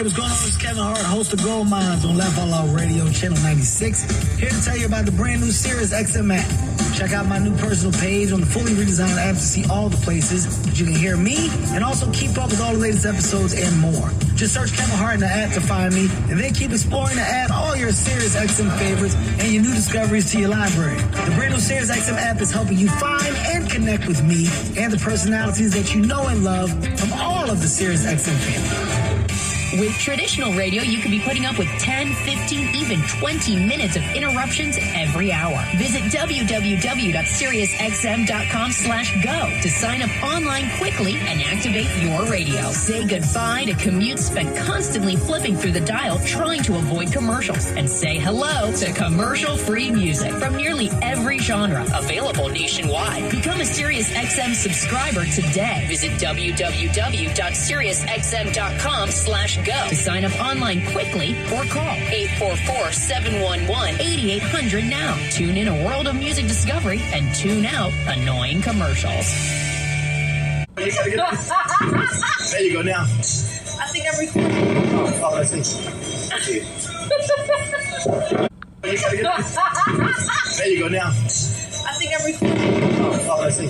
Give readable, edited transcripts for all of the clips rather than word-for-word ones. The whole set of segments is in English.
what's going on? This is Kevin Hart, host of Gold Mines on Laugh Out Loud Radio, Channel 96. Here to tell you about the brand new Sirius XM app. Check out my new personal page on the fully redesigned app to see all the places that you can hear me and also keep up with all the latest episodes and more. Just search Kevin Hart in the app to find me, and then keep exploring to add all your Sirius XM favorites and your new discoveries to your library. The brand new Sirius XM app is helping you find and connect with me and the personalities that you know and love from all of the Sirius XM family. With traditional radio, you could be putting up with 10, 15, even 20 minutes of interruptions every hour. Visit www.SiriusXM.com/go to sign up online quickly and activate your radio. Say goodbye to commutes spent constantly flipping through the dial trying to avoid commercials. And say hello to commercial-free music from nearly every genre, available nationwide. Become a SiriusXM subscriber today. Visit www.SiriusXM.com/go to sign up online quickly or call 844-711-8800 now. Tune in a world of music discovery and tune out annoying commercials. There you go now. I think I'm recording. Oh, I see. There you go now. I think I'm recording. Oh, I see.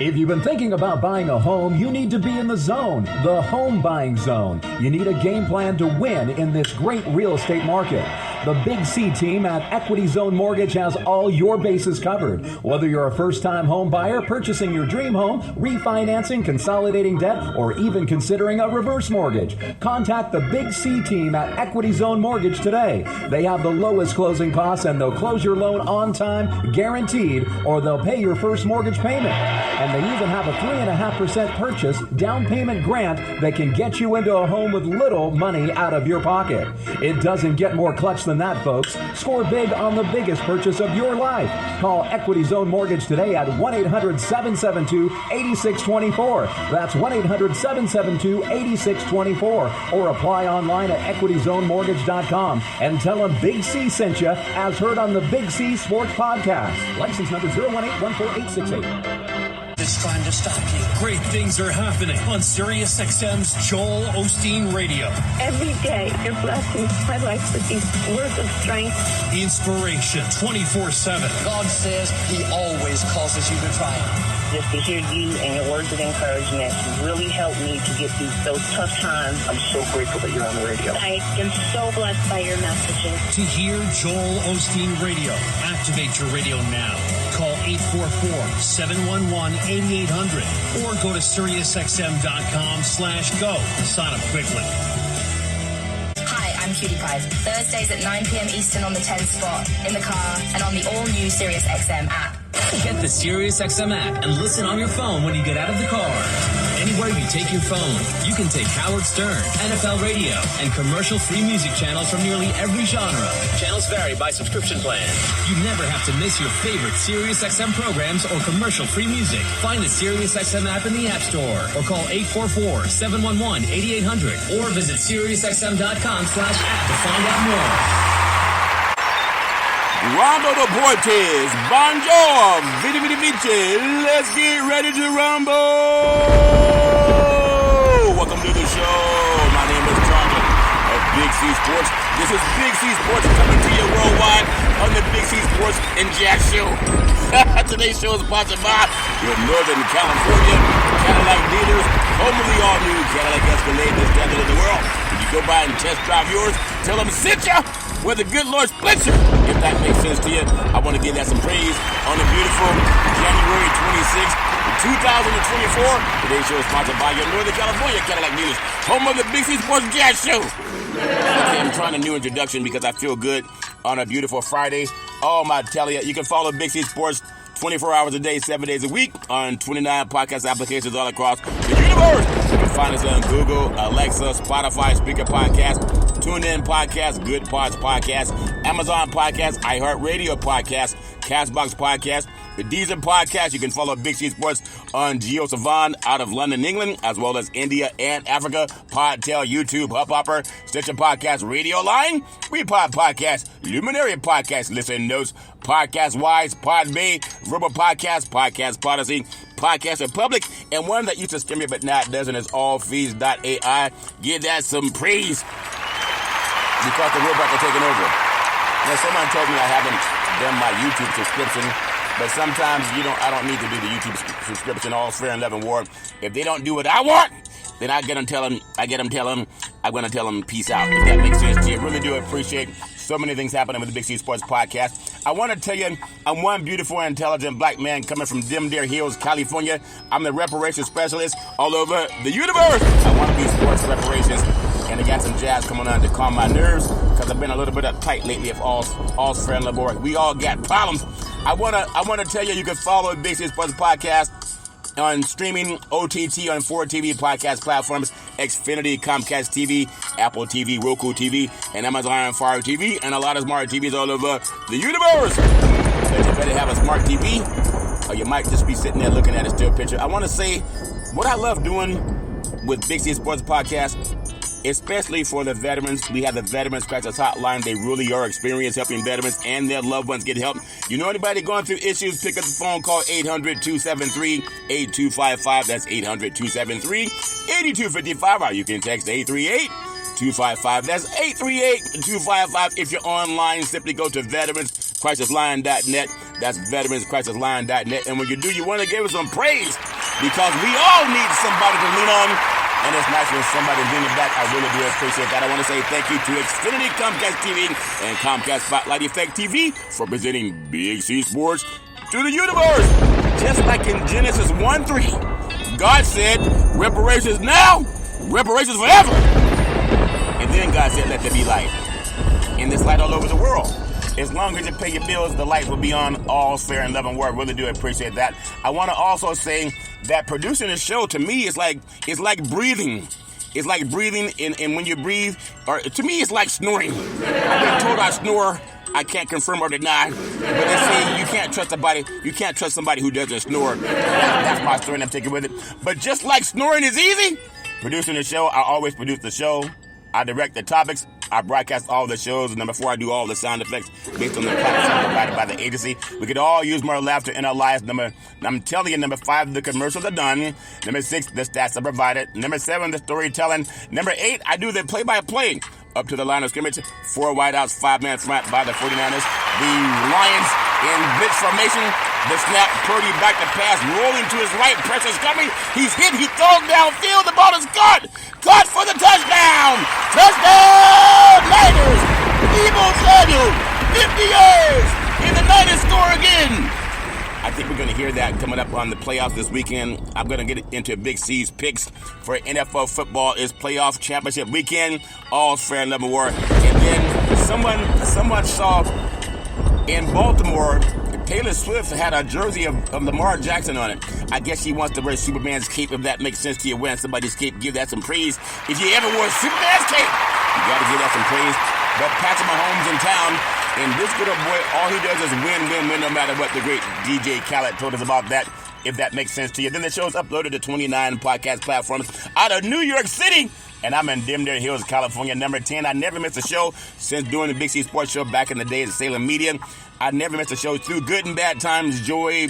If you've been thinking about buying a home, you need to be in the zone, the home buying zone. You need a game plan to win in this great real estate market. The Big C team at Equity Zone Mortgage has all your bases covered. Whether you're a first-time home buyer, purchasing your dream home, refinancing, consolidating debt, or even considering a reverse mortgage, contact the Big C team at Equity Zone Mortgage today. They have the lowest closing costs and they'll close your loan on time, guaranteed, or they'll pay your first mortgage payment. And they even have a 3.5% purchase down payment grant that can get you into a home with little money out of your pocket. It doesn't get more clutch than that, folks. Score big on the biggest purchase of your life. Call Equity Zone Mortgage today at 1-800-772-8624. That's 1-800-772-8624. Or apply online at equityzonemortgage.com and tell them Big C sent you, as heard on the Big C Sports Podcast. License number 018148868. Is trying to stop you. Great things are happening on Sirius XM's Joel Osteen Radio. Every day, you're blessing my life with these words of strength. Inspiration 24/7. God says He always causes you to triumph. Just to hear you and your words of encouragement really helped me to get through those tough times. I'm so grateful that you're on the radio. I am so blessed by your messages. To hear Joel Osteen Radio, activate your radio now. Call 844-711-8800 or go to SiriusXM.com/go to sign up quickly. Hi, I'm Cutie Pie. Thursdays at 9 p.m. Eastern on the 10 spot, in the car, and on the all-new SiriusXM app. Get the SiriusXM app and listen on your phone when you get out of the car. Anywhere you take your phone, you can take Howard Stern, NFL Radio, and commercial-free music channels from nearly every genre. Channels vary by subscription plan. You never have to miss your favorite SiriusXM programs or commercial-free music. Find the SiriusXM app in the App Store or call 844-711-8800 or visit SiriusXM.com/app to find out more. Rondo Deportes, bonjour, vidi vidi vici, let's get ready to rumble! Welcome to the show. My name is Jonathan of Big C Sports. This is Big C Sports coming to you worldwide on the Big C Sports and Jack Show. Today's show is sponsored by your Northern California Cadillac dealers, home of the all-new Cadillac Escalade, the standard of the world. When you go by and test drive yours, tell them sit ya where the good Lord splits you. If that makes sense to you, I want to give that some praise on a beautiful January 26th, 2024. Today's show is sponsored by your Northern California Cadillac dealers, home of the Big C Sports Jazz Show. Okay, I'm trying a new introduction because I feel good on a beautiful Friday. Oh, my tell you can follow Big C Sports 24 hours a day, 7 days a week on 29 podcast applications all across the universe. You can find us on Google, Alexa, Spotify, Speaker Podcast, TuneIn Podcast, Good Pods Podcast, Amazon Podcast, iHeartRadio Podcast, Castbox Podcast, the Deezer podcast. You can follow Big C Sports on Geo Savan out of London, England, as well as India and Africa. Podtail, YouTube, Hubhopper, Stitcher Podcast, Radio Line, Repod Podcast, Luminary Podcast, Listen Notes, Podcast Wise, Podbay, Verbal Podcast, Podcast Policy, Podcast Republic, and one that used to scare me but not doesn't is allfees.ai. Give that some praise because the robots are taking over. Now, someone told me I haven't done my YouTube subscription, but sometimes I don't need to do the YouTube subscription. All's fair in love and war. If they don't do what I want, then I'm going to tell them peace out. If that makes sense to you. I really do appreciate so many things happening with the Big C Sports Podcast. I want to tell you, I'm one beautiful, intelligent black man coming from Dim Deer Hills, California. I'm the reparations specialist all over the universe. I want to be sports reparations, and I got some jazz coming on to calm my nerves because I've been a little bit uptight lately. If all's fair and love war, we all got problems. I want to tell you can follow the Big C Sports Podcast on streaming OTT on 4TV podcast platforms, Xfinity, Comcast TV, Apple TV, Roku TV, and Amazon Fire TV, and a lot of smart TVs all over the universe. But you better have a smart TV, or you might just be sitting there looking at a still picture. I want to say what I love doing with Big C Sports Podcast, especially for the veterans. We have the Veterans Crisis Hotline. They really are experienced helping veterans and their loved ones get help. You know anybody going through issues, pick up the phone, call 800-273-8255. That's 800-273-8255. Or you can text 838-255. That's 838-255. If you're online, simply go to veteranscrisisline.net. That's veteranscrisisline.net. And when you do, you want to give us some praise because we all need somebody to lean on. And it's nice when somebody's leaning back. I really do appreciate that. I want to say thank you to Xfinity, Comcast TV, and Comcast Spotlight Effect TV for presenting Big C Sports to the universe. Just like in Genesis 1:3, God said, reparations now, reparations forever. And then God said, let there be light. And there's light all over the world. As long as you pay your bills, the light will be on. All's fair in love and war. I really do appreciate that. I want to also say that producing a show to me is like breathing. It's like breathing, and when you breathe, or to me, it's like snoring. I've been told I snore. I can't confirm or deny, but they say you can't trust somebody who doesn't snore. That's my story, and I'm taking with it. But just like snoring is easy, producing a show, I always produce the show. I direct the topics. I broadcast all the shows. Number 4, I do all the sound effects based on the platform provided by the agency. We could all use more laughter in our lives. I'm telling you, number 5, the commercials are done. Number 6, the stats are provided. Number 7, the storytelling. Number 8, I do the play-by-play. Up to the line of scrimmage, 4 wideouts, 5-man front by the 49ers. The Lions in blitz formation. The snap, Purdy back to pass, rolling to his right, pressure's coming. He's hit, he throws downfield, the ball is caught. Caught for the touchdown. Touchdown, Niners. Deebo Samuel, 50 yards, and the Niners score again. I think we're going to hear that coming up on the playoffs this weekend. I'm going to get into Big C's picks for NFL football. It's playoff championship weekend. All's fair and love and war. And then someone saw in Baltimore, Taylor Swift had a jersey of Lamar Jackson on it. I guess she wants to wear Superman's cape. If that makes sense to you, wearing somebody's cape, give that some praise. If you ever wore Superman's cape, you got to give that some praise. But Patrick Mahomes in town, and this good old boy, all he does is win, no matter what. The great DJ Khaled told us about that, if that makes sense to you. Then the show's uploaded to 29 podcast platforms out of New York City. And I'm in Dim Deer Hills, California, number 10. I never missed a show since doing the Big C Sports Show back in the day at Salem Media. I never missed a show through good and bad times, joy,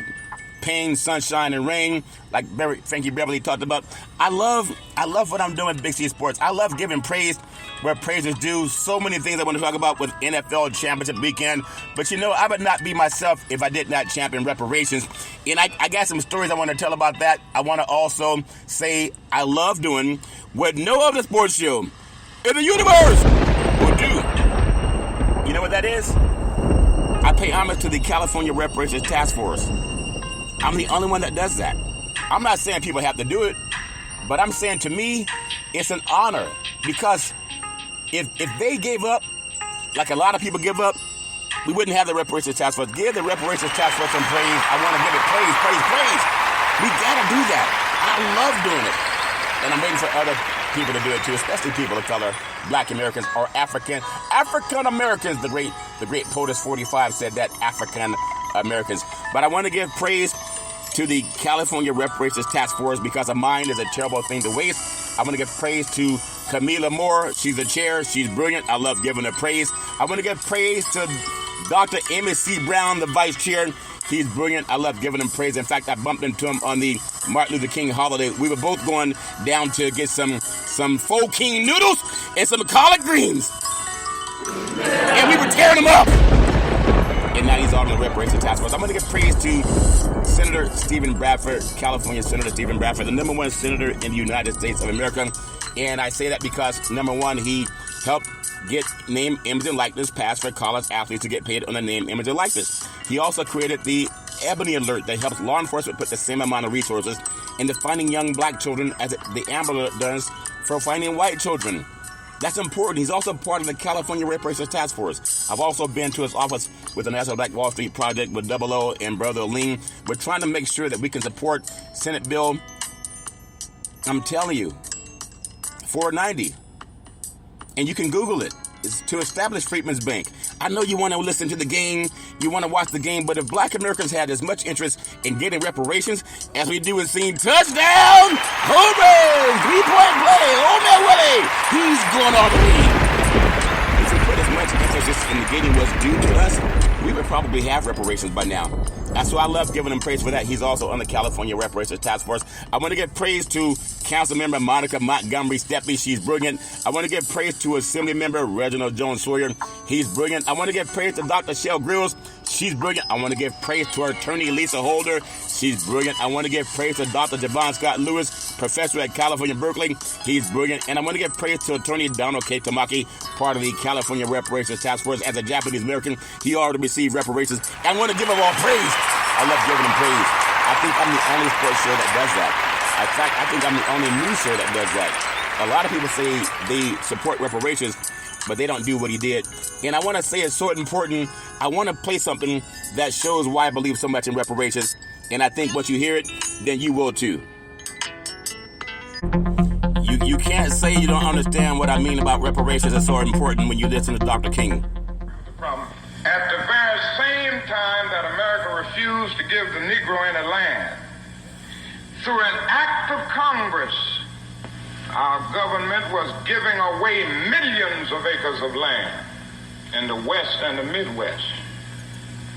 pain, sunshine, and rain, like Frankie Beverly talked about. I love what I'm doing with Big C Sports. I love giving praise where praise is due. So many things I want to talk about with NFL Championship Weekend. But I would not be myself if I did not champion reparations. And I got some stories I want to tell about that. I want to also say I love doing what no other sports show in the universe will do. You know what that is? I pay homage to the California Reparations Task Force. I'm the only one that does that. I'm not saying people have to do it, but I'm saying to me, it's an honor because if they gave up, like a lot of people give up, we wouldn't have the Reparations Task Force. Give the Reparations Task Force some praise. I want to give it praise. We gotta do that. I love doing it. And I'm waiting for other people to do it too, especially people of color, Black Americans or African Americans. The great POTUS 45 said that African Americans. But I want to give praise to the California Reparations Task Force because a mind is a terrible thing to waste. I want to give praise to Camila Moore. She's the chair. She's brilliant. I love giving her praise. I want to give praise to Dr. Emmett C. Brown, the vice chair. He's brilliant. I love giving him praise. In fact, I bumped into him on the Martin Luther King holiday. We were both going down to get some Faux King noodles and some collard greens. And we were tearing them up. And now he's on the Reparations Task Force. I'm going to give praise to Senator Stephen Bradford, California Senator Stephen Bradford, the number one senator in the United States of America. And I say that because, number one, he helped get name, image, and likeness passed for college athletes to get paid on the name, image, and likeness. He also created the Ebony Alert that helps law enforcement put the same amount of resources into finding young black children as the Amber Alert does for finding white children. That's important. He's also part of the California Reparations Task Force. I've also been to his office with the National Black Wall Street Project with Double O and Brother Lean. We're trying to make sure that we can support Senate Bill, I'm telling you, 490. And you can Google it. It's to establish Freedmen's Bank. I know you want to listen to the game, you want to watch the game, but if black Americans had as much interest in getting reparations as we do in seeing touchdown, home run, 3-point play, oh man, Willie, he's going all the way. If we put as much emphasis in the getting what's due to us, we would probably have reparations by now. That's why I love giving him praise for that. He's also on the California Reparations Task Force. I want to give praise to Councilmember Monica Montgomery Stepley. She's brilliant. I want to give praise to Assembly Member Reginald Jones Sawyer. He's brilliant. I want to give praise to Dr. Shell Grills. She's brilliant. I want to give praise to our attorney Lisa Holder. She's brilliant. I want to give praise to Dr. Javon Scott Lewis, professor at California Berkeley. He's brilliant. And I want to give praise to Attorney Donald K. Tamaki, part of the California Reparations Task Force. As a Japanese American, he already received reparations. I want to give him all praise. I love giving him praise. I think I'm the only sports show that does that. In fact, I think I'm the only news show that does that. A lot of people say they support reparations, but they don't do what he did. And I want to say it's so important. I want to play something that shows why I believe so much in reparations. And I think once you hear it, then you will too. You can't say you don't understand what I mean about reparations. It's so important when you listen to Dr. King. At the very same time that America refused to give the Negro any land, through an act of Congress, our government was giving away millions of acres of land in the West and the Midwest,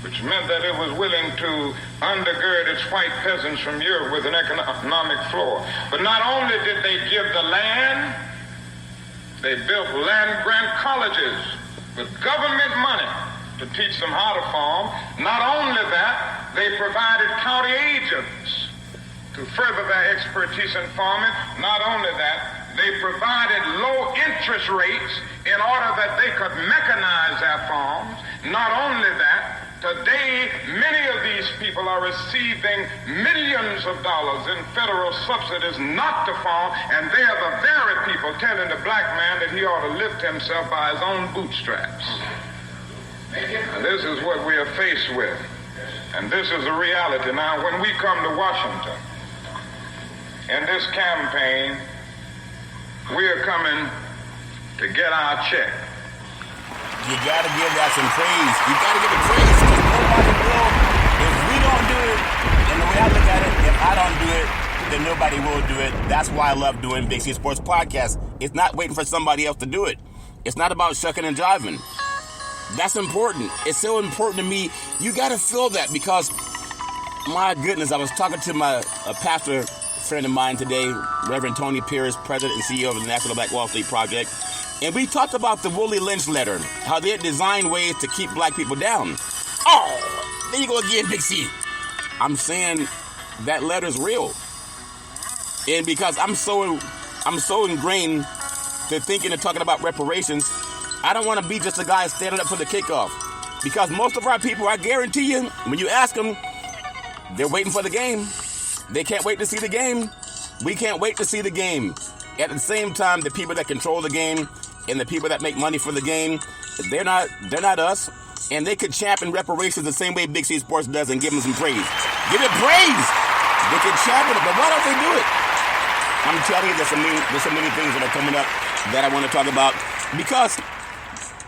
which meant that it was willing to undergird its white peasants from Europe with an economic floor. But not only did they give the land, they built land-grant colleges with government money to teach them how to farm. Not only that, they provided county agents to further their expertise in farming. Not only that, they provided low interest rates in order that they could mechanize their farms. Not only that, today many of these people are receiving millions of dollars in federal subsidies not to farm, and they are the very people telling the black man that he ought to lift himself by his own bootstraps. And this is what we are faced with. And this is a reality. Now, when we come to Washington, in this campaign, we are coming to get our check. You got to give that some praise. You got to give it praise because nobody will. If we don't do it, and the way I look at it, if I don't do it, then nobody will do it. That's why I love doing Big C Sports Podcast. It's not waiting for somebody else to do it. It's not about shucking and jiving. That's important. It's so important to me. You got to feel that because, my goodness, I was talking to a pastor friend of mine today, Reverend Tony Pierce, president and CEO of the National Black Wall Street Project. And we talked about the Willie Lynch letter, how they had designed ways to keep black people down. Oh, there you go again, Big C. I'm saying that letter's real. And because I'm so ingrained to thinking and talking about reparations, I don't want to be just a guy standing up for the kickoff. Because most of our people, I guarantee you, when you ask them, they're waiting for the game. They can't wait to see the game. We can't wait to see the game. At the same time, the people that control the game and the people that make money for the game, they're not us. And they could champion reparations the same way Big C Sports does and give them some praise. Give it praise. They could champion it, but why don't they do it? I'm telling you, there's so many things that are coming up that I want to talk about because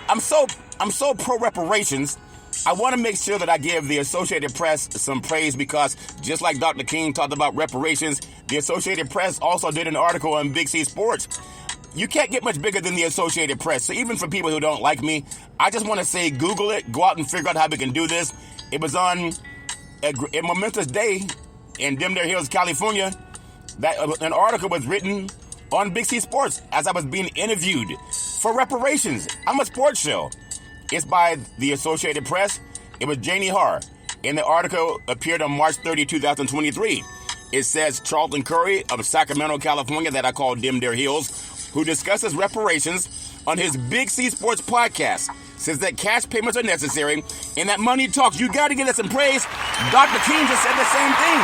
I'm so pro reparations I want to make sure that I give the Associated Press some praise because just like Dr. King talked about reparations, the Associated Press also did an article on Big C Sports. You can't get much bigger than the Associated Press. So even for people who don't like me, I just want to say Google it, go out and figure out how we can do this. It was on a momentous day in Dimdale Hills, California, that an article was written on Big C Sports as I was being interviewed for reparations. I'm a sports show. It's by the Associated Press. It was Janie Har. And the article appeared on March 30, 2023. It says Charlton Curry of Sacramento, California, that I call Dimdale Hills, who discusses reparations on his Big C Sports podcast, says that cash payments are necessary and that money talks. You got to give us some praise. Dr. King just said the same thing.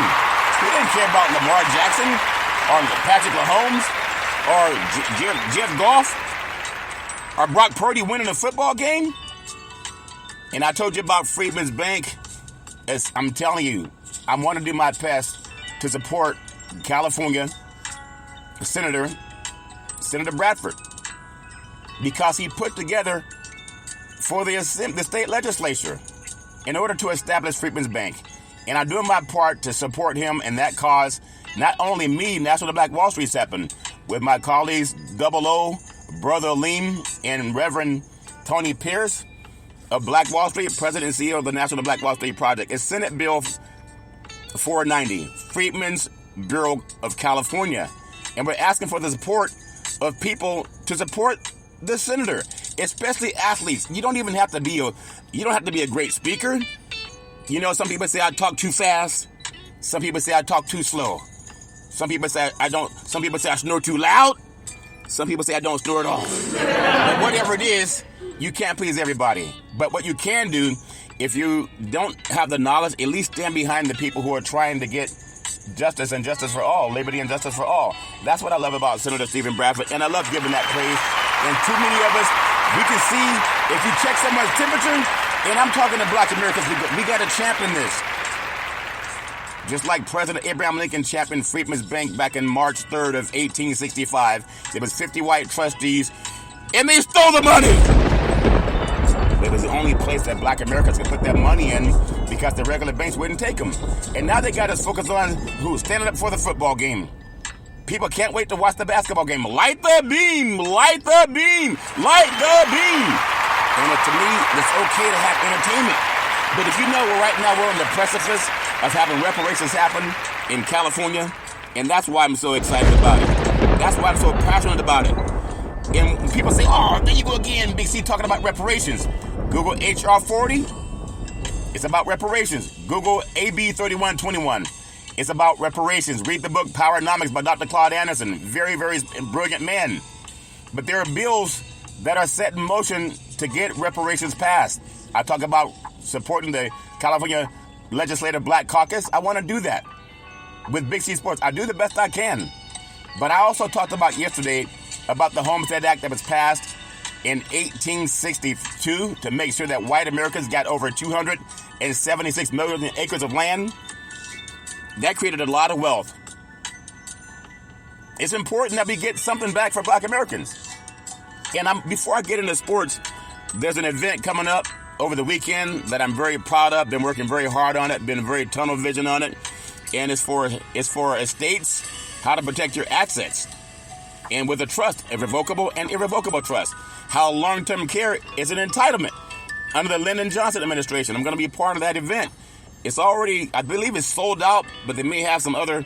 He didn't care about Lamar Jackson or Patrick Mahomes or Jeff Goff or Brock Purdy winning a football game. And I told you about Freedman's Bank. I'm telling you, I want to do my best to support California Senator Bradford because he put together for the state legislature in order to establish Freedman's Bank. And I'm doing my part to support him in that cause. Not only me, National Black Wall Street's happened with my colleagues, Double O, Brother Leem, and Reverend Tony Pierce of Black Wall Street, President and CEO of the National Black Wall Street Project. It's Senate Bill 490, Freedmen's Bureau of California. And we're asking for the support of people to support the senator, especially athletes. You don't even have to be a great speaker. You know, some people say I talk too fast. Some people say I talk too slow. Some people say I snore too loud. Some people say I don't snore at all. But whatever it is, you can't please everybody. But what you can do, if you don't have the knowledge, at least stand behind the people who are trying to get justice and justice for all, liberty and justice for all. That's what I love about Senator Stephen Bradford, and I love giving that praise. And too many of us, we can see if you check someone's temperature, and I'm talking to Black Americans, we got to champion this. Just like President Abraham Lincoln championed Freedman's Bank back in March 3rd of 1865, there was 50 white trustees, and they stole the money. It was the only place that Black Americans could put their money in because the regular banks wouldn't take them. And now they got us focused on who's standing up for the football game. People can't wait to watch the basketball game. Light the beam! Light the beam! Light the beam! And to me, it's okay to have entertainment. But if you know, right now we're on the precipice of having reparations happen in California, and that's why I'm so excited about it. That's why I'm so passionate about it. And when people say, oh, there you go again, Big C talking about reparations. Google HR 40, it's about reparations. Google AB 3121, it's about reparations. Read the book Powernomics by Dr. Claude Anderson. Very, very brilliant man. But there are bills that are set in motion to get reparations passed. I talk about supporting the California Legislative Black Caucus. I want to do that with Big C Sports. I do the best I can. But I also talked about yesterday about the Homestead Act that was passed in 1862 to make sure that white Americans got over 276 million acres of land. That created a lot of wealth. It's important that we get something back for Black Americans. And before I get into sports, there's an event coming up over the weekend that I'm very proud of. Been working very hard on it. Been very tunnel vision on it. And it's for estates, how to protect your assets. And with a trust, a revocable and irrevocable trust. How long-term care is an entitlement under the Lyndon Johnson administration. I'm going to be part of that event. It's already, I believe it's sold out, but they may have some other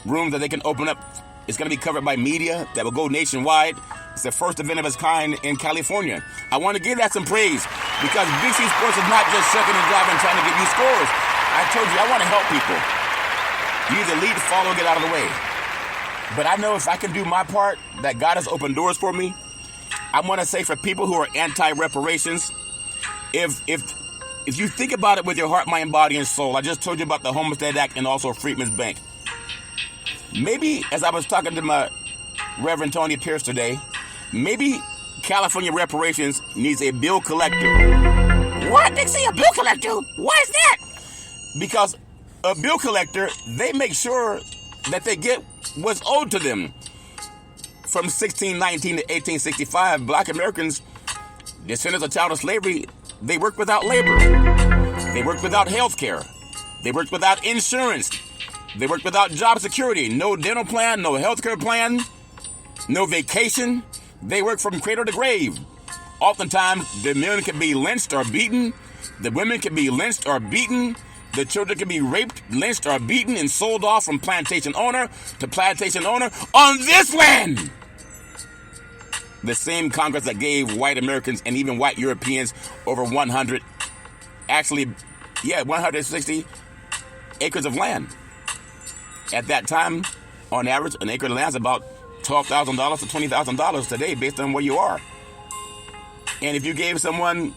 rooms that they can open up. It's going to be covered by media that will go nationwide. It's the first event of its kind in California. I want to give that some praise because Big C Sports is not just shucking and driving trying to give you scores. I told you, I want to help people. You either lead, follow, get out of the way. But I know if I can do my part, that God has opened doors for me. I want to say for people who are anti-reparations, if you think about it with your heart, mind, body, and soul, I just told you about the Homestead Act and also Freedman's Bank. Maybe, as I was talking to my Reverend Tony Pierce today, maybe California reparations needs a bill collector. What? They say a bill collector? Why is that? Because a bill collector, they make sure that they get what's owed to them. From 1619 to 1865, Black Americans, descendants of child of slavery, they worked without labor. They worked without health care. They worked without insurance. They worked without job security. No dental plan, no health care plan, no vacation. They worked from cradle to grave. Oftentimes, the men can be lynched or beaten. The women can be lynched or beaten. The children can be raped, lynched, or beaten and sold off from plantation owner to plantation owner on this land. The same Congress that gave white Americans and even white Europeans over 160 acres of land. At that time, on average, an acre of land is about $12,000 to $20,000 today based on where you are. And if you gave someone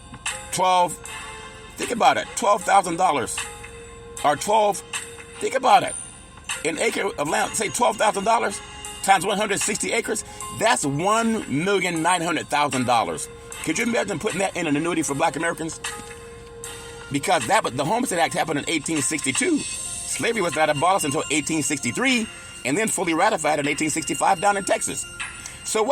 think about it, $12,000 or think about it, an acre of land, say $12,000 times 160 acres, that's $1,900,000. Could you imagine putting that in an annuity for black Americans? Because the Homestead Act happened in 1862. Slavery was not abolished until 1863 and then fully ratified in 1865 down in Texas. So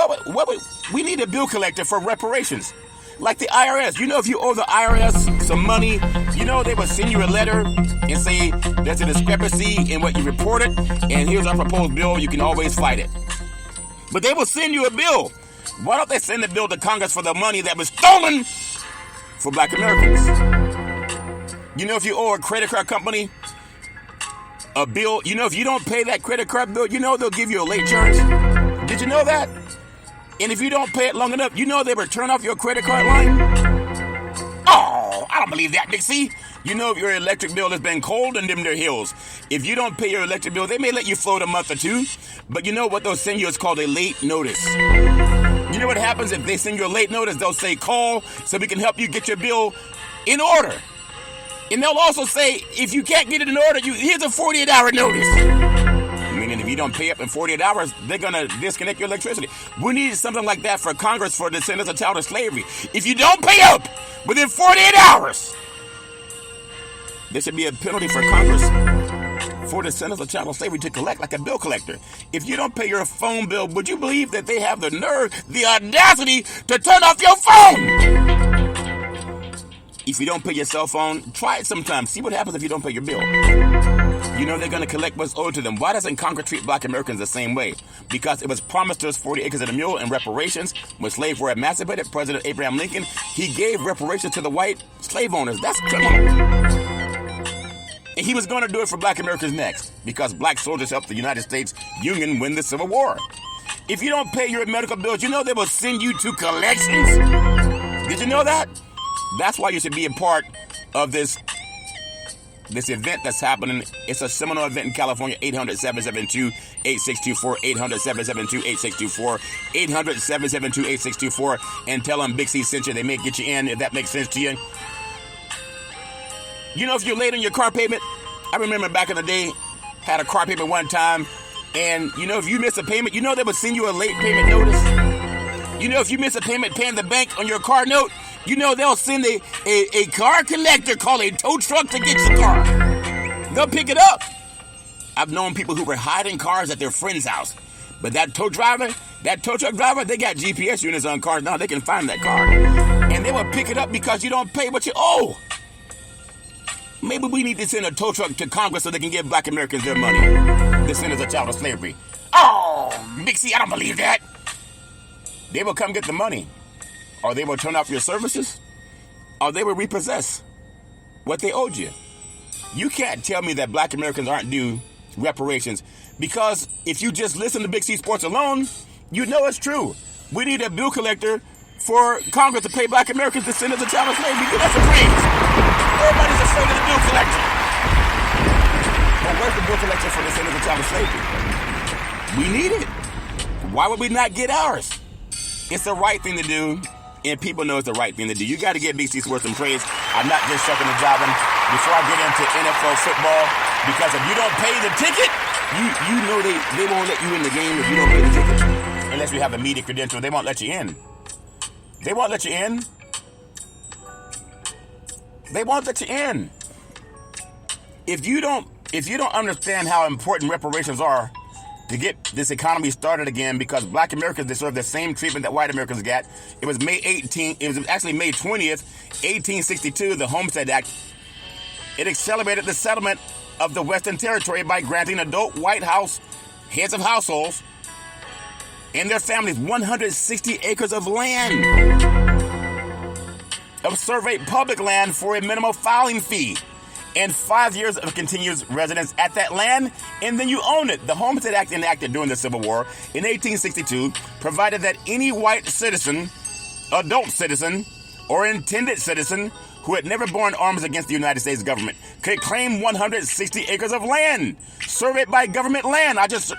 we need a bill collector for reparations. Like the IRS. You know, if you owe the IRS some money, you know they will send you a letter and say there's a discrepancy in what you reported, and here's our proposed bill. You can always fight it. But they will send you a bill. Why don't they send a bill to Congress for the money that was stolen for black Americans? You know, if you owe a credit card company a bill, you know, if you don't pay that credit card bill, you know they'll give you a late charge. Did you know that? And if you don't pay it long enough, you know they will turn off your credit card line? Oh, I don't believe that, Dixie. You know, if your electric bill has been cold in them there hills, if you don't pay your electric bill, they may let you float a month or two. But you know what they'll send you is called a late notice. You know what happens if they send you a late notice? They'll say, call so we can help you get your bill in order. And they'll also say, if you can't get it in order, here's a 48-hour notice. Meaning if you don't pay up in 48 hours, they're going to disconnect your electricity. We need something like that for Congress for descendants of child of slavery. If you don't pay up within 48 hours, there should be a penalty for Congress for descendants of child of slavery to collect, like a bill collector. If you don't pay your phone bill, would you believe that they have the nerve, the audacity to turn off your phone? If you don't pay your cell phone, try it sometime. See what happens if you don't pay your bill. You know they're going to collect what's owed to them. Why doesn't Congress treat black Americans the same way? Because it was promised to us 40 acres and a mule in reparations. When slaves were emancipated, President Abraham Lincoln, he gave reparations to the white slave owners. That's criminal. And he was going to do it for black Americans next, because black soldiers helped the United States Union win the Civil War. If you don't pay your medical bills, you know they will send you to collections. Did you know that? That's why you should be a part of this event that's happening. It's a seminal event in California. 800-772-8624, 800-772-8624, 800-772-8624, and tell them Big C sent you. They may get you in, if that makes sense to you. You know, if you're late on your car payment, I remember back in the day, had a car payment one time, and you know, if you miss a payment, you know they would send you a late payment notice. You know, if you miss a payment paying the bank on your car note, you know they'll send a car collector called a tow truck to get your car. They'll pick it up. I've known people who were hiding cars at their friend's house. But that tow truck driver, they got GPS units on cars now. They can find that car. And they will pick it up because you don't pay what you owe. Maybe we need to send a tow truck to Congress so they can give black Americans their money. Descendants of child of slavery. Oh, Mixie, I don't believe that. They will come get the money. Or they will turn off your services, or they will repossess what they owed you. You can't tell me that black Americans aren't due reparations, because if you just listen to Big C Sports alone, you know it's true. We need a bill collector for Congress to pay black Americans descendants of child of slavery. Give us a praise. Everybody's afraid of the bill collector. But where's the bill collector for descendants of child of slavery? We need it. Why would we not get ours? It's the right thing to do. And people know it's the right thing to do. You got to get BC Sports some praise. I'm not just shucking and jiving before I get into NFL football, because if you don't pay the ticket, you know they won't let you in the game if you don't pay the ticket. Unless you have a media credential, they won't let you in. They won't let you in. They won't let you in. If you don't understand how important reparations are to get this economy started again, because black Americans deserve the same treatment that white Americans got. It was actually May 20th, 1862, the Homestead Act it accelerated the settlement of the Western Territory by granting adult White House heads of households and their families 160 acres of land, of surveyed public land for a minimal filing fee, and 5 years of continuous residence at that land, and then you own it. The Homestead Act, enacted during the Civil War in 1862, provided that any white citizen, adult citizen, or intended citizen who had never borne arms against the United States government could claim 160 acres of land, surveyed by government land. I just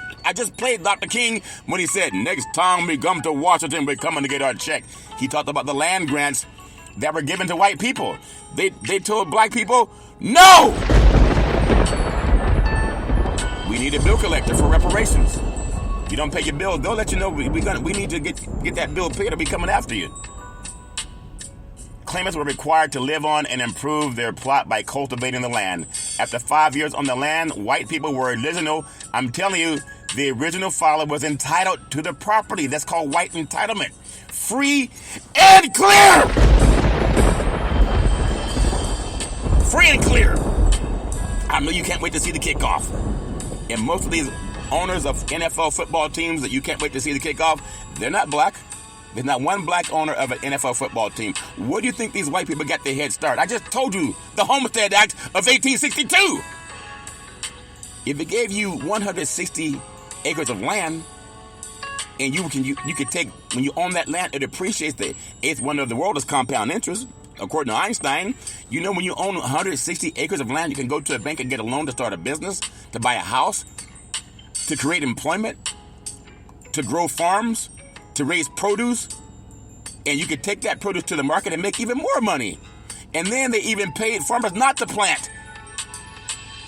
played Dr. King when he said, next time we come to Washington, we're coming to get our check. He talked about the land grants that were given to white people. They told black people, no! We need a bill collector for reparations. You don't pay your bill, they'll let you know we need to get that bill paid or be coming after you. Claimants were required to live on and improve their plot by cultivating the land. After 5 years on the land, white people were original. I'm telling you, the original filer was entitled to the property. That's called white entitlement. Free and clear! Free and clear! I know you can't wait to see the kickoff. And most of these owners of NFL football teams that you can't wait to see the kickoff, they're not black. There's not one black owner of an NFL football team. Where do you think these white people got their head start? I just told you, the Homestead Act of 1862. If it gave you 160 acres of land, and you could take, when you own that land, it appreciates. The eighth wonder of the world is compound interest. According to Einstein, you know when you own 160 acres of land, you can go to a bank and get a loan to start a business, to buy a house, to create employment, to grow farms, to raise produce, and you could take that produce to the market and make even more money. And then they even paid farmers not to plant.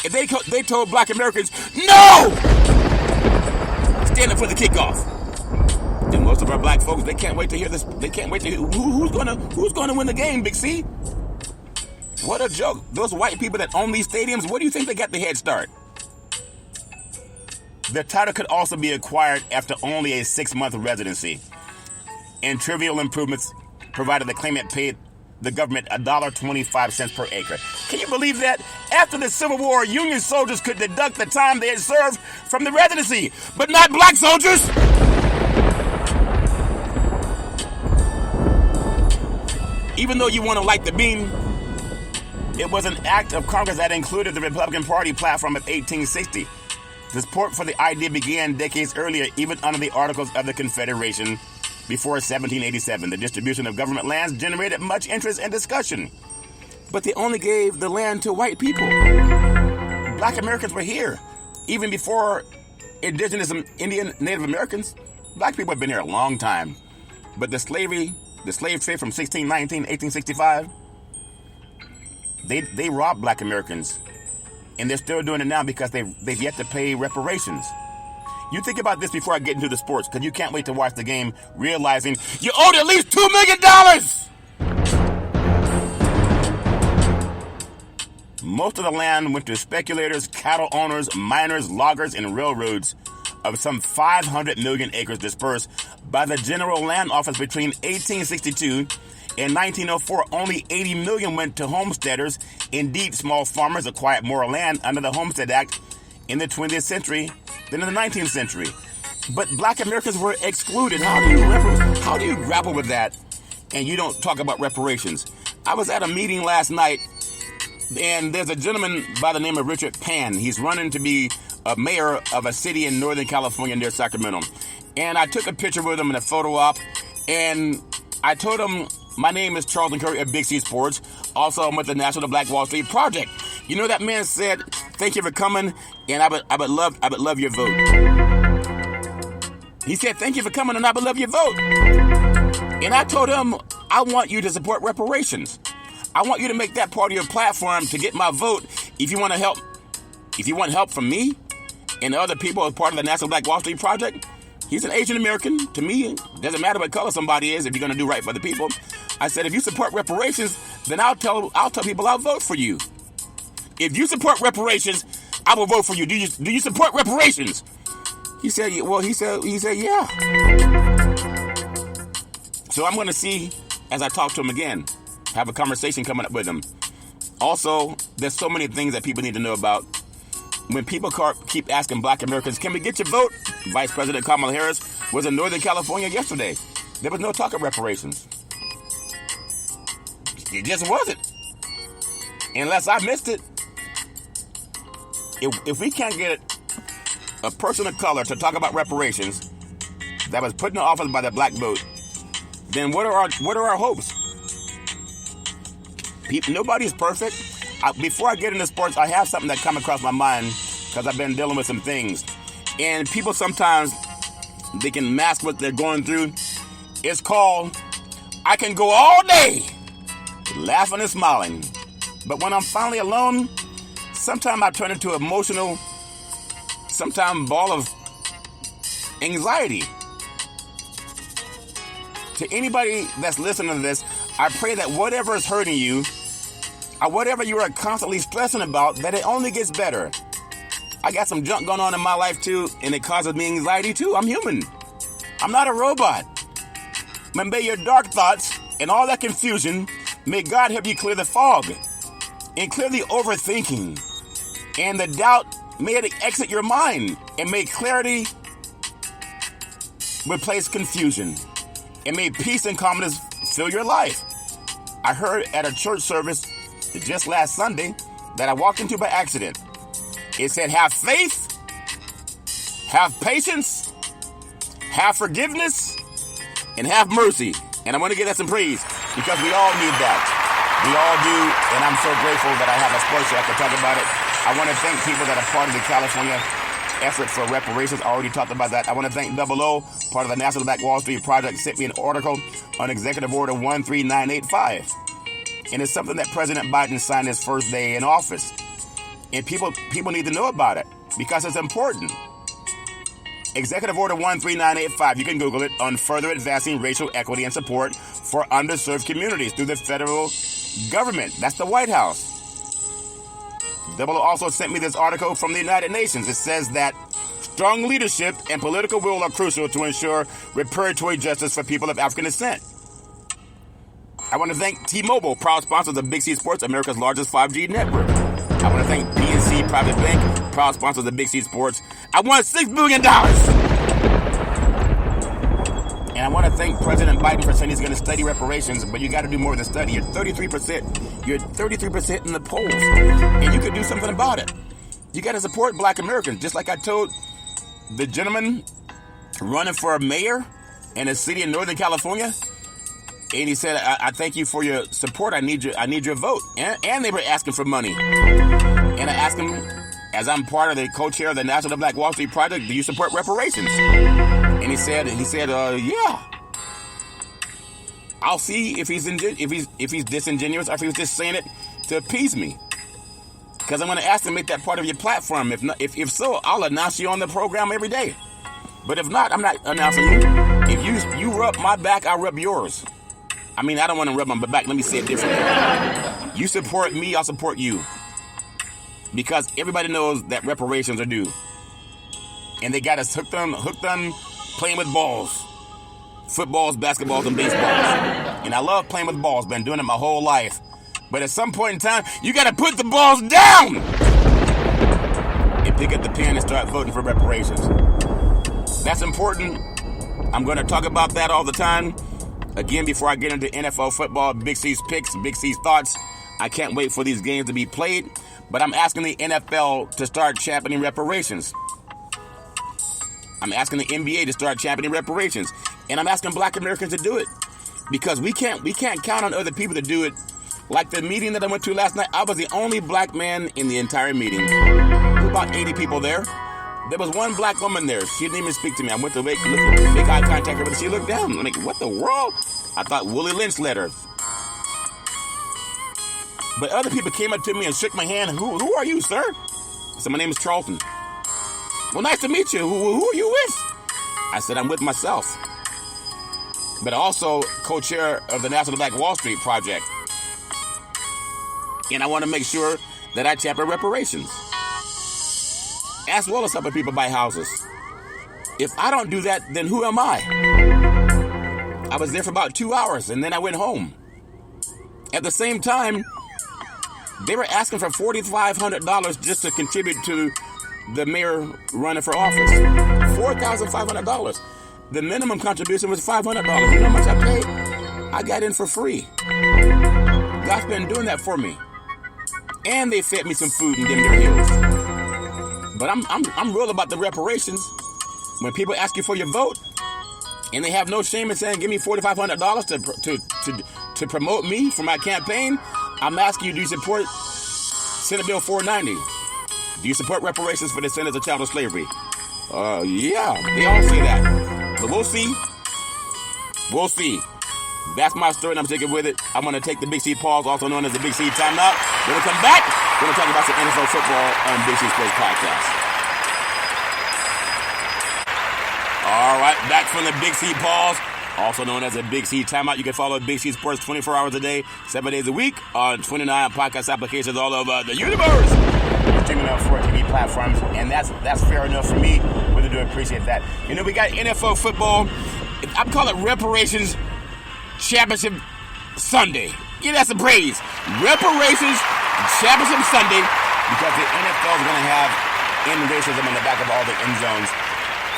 If they told black Americans, no! Stand up for the kickoff. And most of our black folks, they can't wait to hear this. They can't wait to hear who's gonna win the game, Big C. What a joke. Those white people that own these stadiums, what do you think they got the head start? The title could also be acquired after only a 6-month residency, and trivial improvements provided the claimant paid the government $1.25 per acre. Can you believe that? After the Civil War, Union soldiers could deduct the time they had served from the residency, but not black soldiers. Even though you want to light the beam, it was an act of Congress that included the Republican Party platform of 1860. The support for the idea began decades earlier, even under the Articles of the Confederation before 1787. The distribution of government lands generated much interest and discussion. But they only gave the land to white people. Black Americans were here. Even before indigenous Indian Native Americans, black people have been here a long time. But the slave trade from 1619, 1865, they robbed black Americans. And they're still doing it now because they've yet to pay reparations. You think about this before I get into the sports, because you can't wait to watch the game realizing you owed at least $2 million! Most of the land went to speculators, cattle owners, miners, loggers, and railroads of some 500 million acres dispersed by the General Land Office between 1862 in 1904, only 80 million went to homesteaders. Indeed, small farmers acquired more land under the Homestead Act in the 20th century than in the 19th century. But black Americans were excluded. How do you grapple with that and you don't talk about reparations? I was at a meeting last night, and there's a gentleman by the name of Richard Pan. He's running to be a mayor of a city in Northern California near Sacramento. And I took a picture with him in a photo op, and I told him, my name is Charlton Curry of Big C Sports. Also, I'm with the National Black Wall Street Project. You know, that man said, thank you for coming, and I would love your vote. He said, thank you for coming, and I would love your vote. And I told him, I want you to support reparations. I want you to make that part of your platform to get my vote. If you want help from me and other people as part of the National Black Wall Street Project. He's an Asian American. To me, it doesn't matter what color somebody is if you're going to do right for the people. I said, if you support reparations, then I'll tell people I'll vote for you. If you support reparations, I will vote for you. Do you support reparations? He said, yeah. So I'm going to see, as I talk to him again, have a conversation coming up with him. Also, there's so many things that people need to know about. When people keep asking black Americans, can we get your vote? Vice President Kamala Harris was in Northern California yesterday. There was no talk of reparations. It just wasn't. Unless I missed it. If we can't get a person of color to talk about reparations that was put in office by the black vote, then what are our hopes? Nobody's perfect. Before I get into sports, I have something that come across my mind because I've been dealing with some things. And people sometimes, they can mask what they're going through. It's called, I can go all day laughing and smiling. But when I'm finally alone, sometimes I turn into an emotional, sometimes ball of anxiety. To anybody that's listening to this, I pray that whatever is hurting you, or whatever you are constantly stressing about, that it only gets better. I got some junk going on in my life too, and it causes me anxiety too. I'm human. I'm not a robot. But may your dark thoughts and all that confusion, may God help you clear the fog and clear the overthinking and the doubt. May it exit your mind, and may clarity replace confusion, and may peace and calmness fill your life. I heard at a church service just last Sunday that I walked into by accident. It said, have faith, have patience, have forgiveness, and have mercy. And I want to give that some praise because we all need that. We all do, and I'm so grateful that I have a sports show I can talk about it. I want to thank people that are part of the California effort for reparations. I already talked about that. I want to thank Double O, part of the National Black Wall Street Project, sent me an article on Executive Order 13985. And it's something that President Biden signed his first day in office. And people need to know about it because it's important. Executive Order 13985, you can Google it, on further advancing racial equity and support for underserved communities through the federal government. That's the White House. Double O also sent me this article from the United Nations. It says that strong leadership and political will are crucial to ensure reparatory justice for people of African descent. I want to thank T-Mobile, proud sponsors of Big C Sports, America's largest 5G network. I want to thank PNC Private Bank, proud sponsors of Big C Sports. I want $6 billion. And I want to thank President Biden for saying he's going to study reparations, but you got to do more than study. You're 33%. You're 33% in the polls, and you can do something about it. You got to support black Americans, just like I told the gentleman running for mayor in a city in Northern California. And he said, I thank you for your support. I need your vote. And they were asking for money. And I asked him, as I'm part of the co-chair of the National Black Wall Street Project, do you support reparations? And he said, yeah. I'll see if he's disingenuous or if he was just saying it to appease me. Because I'm going to ask him to make that part of your platform. If so, I'll announce you on the program every day. But if not, I'm not announcing you. If you rub my back, I'll rub yours. I mean, I don't want to rub my back. Let me say it differently. You support me, I'll support you. Because everybody knows that reparations are due. And they got us hooked on playing with balls. Footballs, basketballs, and baseballs. And I love playing with balls. Been doing it my whole life. But at some point in time, you got to put the balls down! And pick up the pen and start voting for reparations. That's important. I'm going to talk about that all the time. Again, before I get into NFL football, Big C's picks, Big C's thoughts, I can't wait for these games to be played, but I'm asking the NFL to start championing reparations. I'm asking the NBA to start championing reparations, and I'm asking black Americans to do it, because we can't count on other people to do it. Like the meeting that I went to last night, I was the only black man in the entire meeting. There were about 80 people there. There was one black woman there. She didn't even speak to me. I went to make eye contact with her, but she looked down. I'm like, what the world? I thought Willie Lynch led her. But other people came up to me and shook my hand. Who are you, sir? I said, my name is Charlton. Well, nice to meet you. Who are you with? I said, I'm with myself. But also co-chair of the National Black Wall Street Project. And I want to make sure that I champion reparations. As well as helping people buy houses. If I don't do that, then who am I? I was there for about 2 hours, and then I went home. At the same time, They were asking for $4,500 just to contribute to the mayor running for office. $4,500. The minimum contribution was $500. You know how much I paid? I got in for free. God's been doing that for me. And they fed me some food in Denver Hills. But I'm real about the reparations. When people ask you for your vote, and they have no shame in saying, give me $4,500 to promote me for my campaign, I'm asking you, do you support Senate Bill 490? Do you support reparations for descendants of chattel slavery? Yeah, they all say that. But we'll see. We'll see. That's my story, and I'm sticking with it. I'm going to take the Big C pause, also known as the Big C timeout. When we come back, we're going to talk about some NFL football on Big C Sports Podcast. All right, back from the Big C pause, also known as the Big C timeout. You can follow Big C Sports 24 hours a day, 7 days a week on 29 podcast applications all over the universe. We're streaming on 4 TV platforms, and that's fair enough for me. Really do appreciate that. You know, we got NFL football. I call it Reparations Championship Sunday. Give that some praise. Reparations Championship Sunday, because the NFL is going to have end racism on the back of all the end zones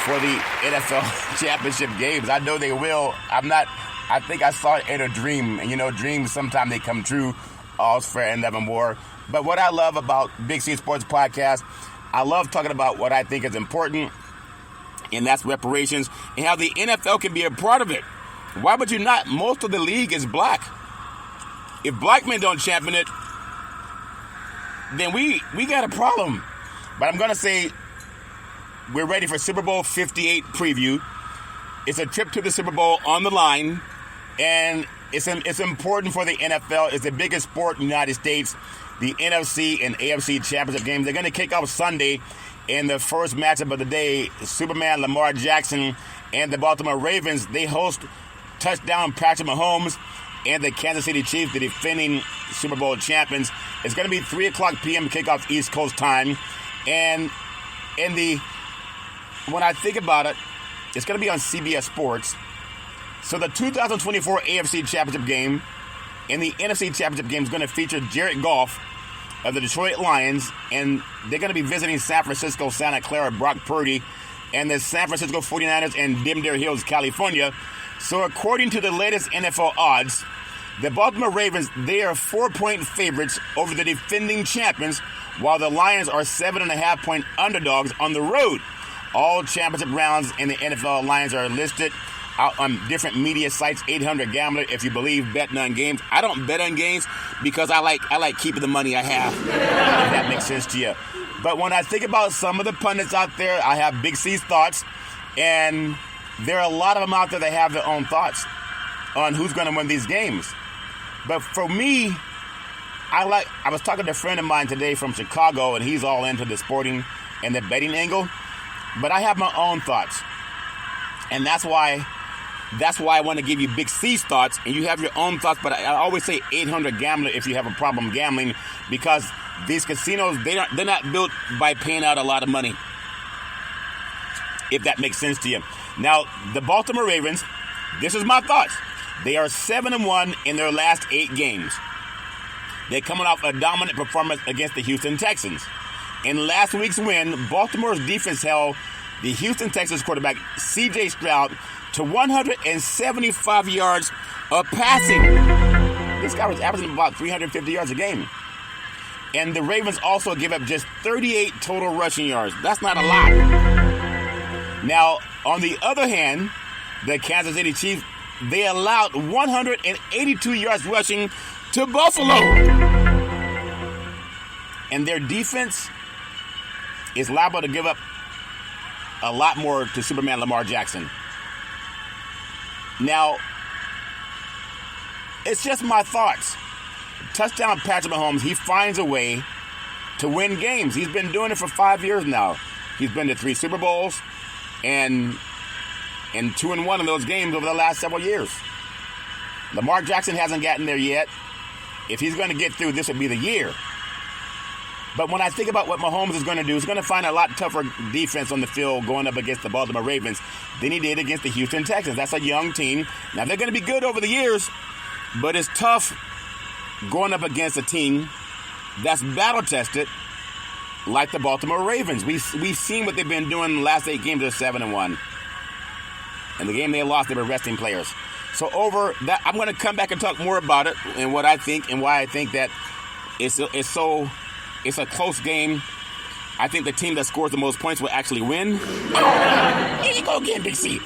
for the NFL championship games. I know they will. I think I saw it in a dream. And you know, dreams, sometimes they come true. All's fair and nevermore. But what I love about Big C Sports Podcast, I love talking about what I think is important, and that's reparations, and how the NFL can be a part of it. Why would you not? Most of the league is black. If black men don't champion it, then we got a problem. But I'm going to say we're ready for Super Bowl 58 preview. It's a trip to the Super Bowl on the line, and it's important for the NFL. It's the biggest sport in the United States. The NFC and AFC championship games, they're going to kick off Sunday, in the first matchup of the day. Superman Lamar Jackson and the Baltimore Ravens, they host touchdown Patrick Mahomes and the Kansas City Chiefs, the defending Super Bowl champions. It's going to be 3 o'clock p.m. kickoff East Coast time. And when I think about it, it's going to be on CBS Sports. So the 2024 AFC Championship game and the NFC Championship game is going to feature Jared Goff of the Detroit Lions, and they're going to be visiting San Francisco, Santa Clara, Brock Purdy, and the San Francisco 49ers in Denver Hills, California. So according to the latest NFL odds, the Baltimore Ravens, they are 4-point favorites over the defending champions, while the Lions are 7.5-point underdogs on the road. All championship rounds in the NFL lines are listed out on different media sites. 800 Gambler, if you believe betting on games. I don't bet on games because I like keeping the money I have, if that makes sense to you. But when I think about some of the pundits out there, I have Big C's thoughts, and there are a lot of them out there that have their own thoughts on who's going to win these games. But for me, I was talking to a friend of mine today from Chicago, and he's all into the sporting and the betting angle. But I have my own thoughts, and that's why I want to give you Big C's thoughts, and you have your own thoughts. But I always say 800 Gambler if you have a problem gambling, because these casinos, they're not built by paying out a lot of money, if that makes sense to you. Now, the Baltimore Ravens, this is my thoughts. They are 7-1 in their last 8 games. They're coming off a dominant performance against the Houston Texans. In last week's win, Baltimore's defense held the Houston Texans quarterback C.J. Stroud to 175 yards of passing. This guy was averaging about 350 yards a game. And the Ravens also give up just 38 total rushing yards. That's not a lot. Now, on the other hand, the Kansas City Chiefs, they allowed 182 yards rushing to Buffalo. And their defense is liable to give up a lot more to Superman Lamar Jackson. Now, it's just my thoughts. Touchdown Patrick Mahomes, he finds a way to win games. He's been doing it for 5 years now. He's been to 3 Super Bowls and 2-1 in those games over the last several years. Lamar Jackson hasn't gotten there yet. If he's going to get through, this would be the year. But when I think about what Mahomes is going to do, he's going to find a lot tougher defense on the field going up against the Baltimore Ravens than he did against the Houston Texans. That's a young team. Now, they're going to be good over the years, but it's tough going up against a team that's battle-tested like the Baltimore Ravens. We've seen what they've been doing the last 8 games. They're 7-1. And the game they lost, they were resting players. So over that, I'm going to come back and talk more about it and what I think and why I think that it's a close game. I think the team that scores the most points will actually win. Here you go again, Big C.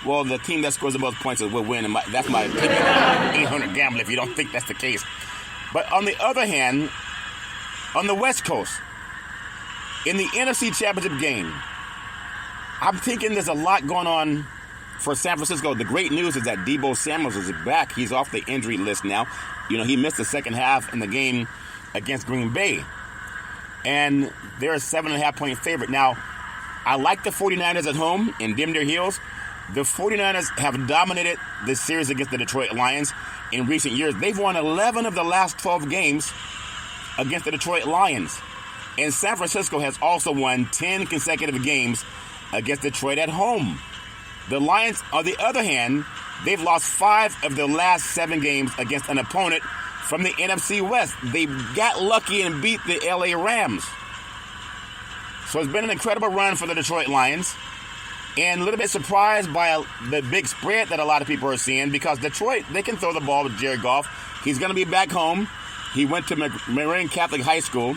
Well, the team that scores the most points will win, and that's my opinion. 800 gamble if you don't think that's the case. But on the other hand, on the West Coast, in the NFC Championship game, I'm thinking there's a lot going on for San Francisco. The great news is that Deebo Samuel is back. He's off the injury list now. He missed the second half in the game against Green Bay. And they're a 7.5-point favorite. Now, I like the 49ers at home in dim their heels. The 49ers have dominated this series against the Detroit Lions in recent years. They've won 11 of the last 12 games against the Detroit Lions. And San Francisco has also won 10 consecutive games against Detroit at home. The Lions, on the other hand, they've lost 5 of the last 7 games against an opponent from the NFC West. They got lucky and beat the LA Rams. So it's been an incredible run for the Detroit Lions. And a little bit surprised by the big spread that a lot of people are seeing, because Detroit, they can throw the ball with Jared Goff. He's going to be back home. He went to Marin Catholic High School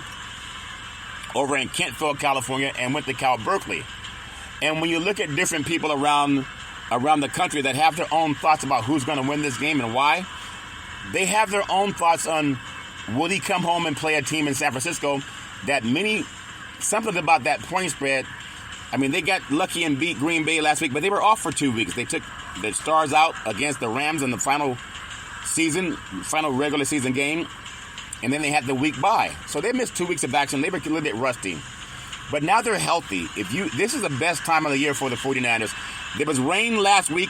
over in Kentville, California, and went to Cal Berkeley. And when you look at different people around the country that have their own thoughts about who's going to win this game and why, they have their own thoughts on, will he come home and play a team in San Francisco that something about that point spread. I mean, they got lucky and beat Green Bay last week, but they were off for 2 weeks. They took the Stars out against the Rams in the final regular season game, and then they had the week bye. So they missed 2 weeks of action. They were a little bit rusty. But now they're healthy. This is the best time of the year for the 49ers. There was rain last week.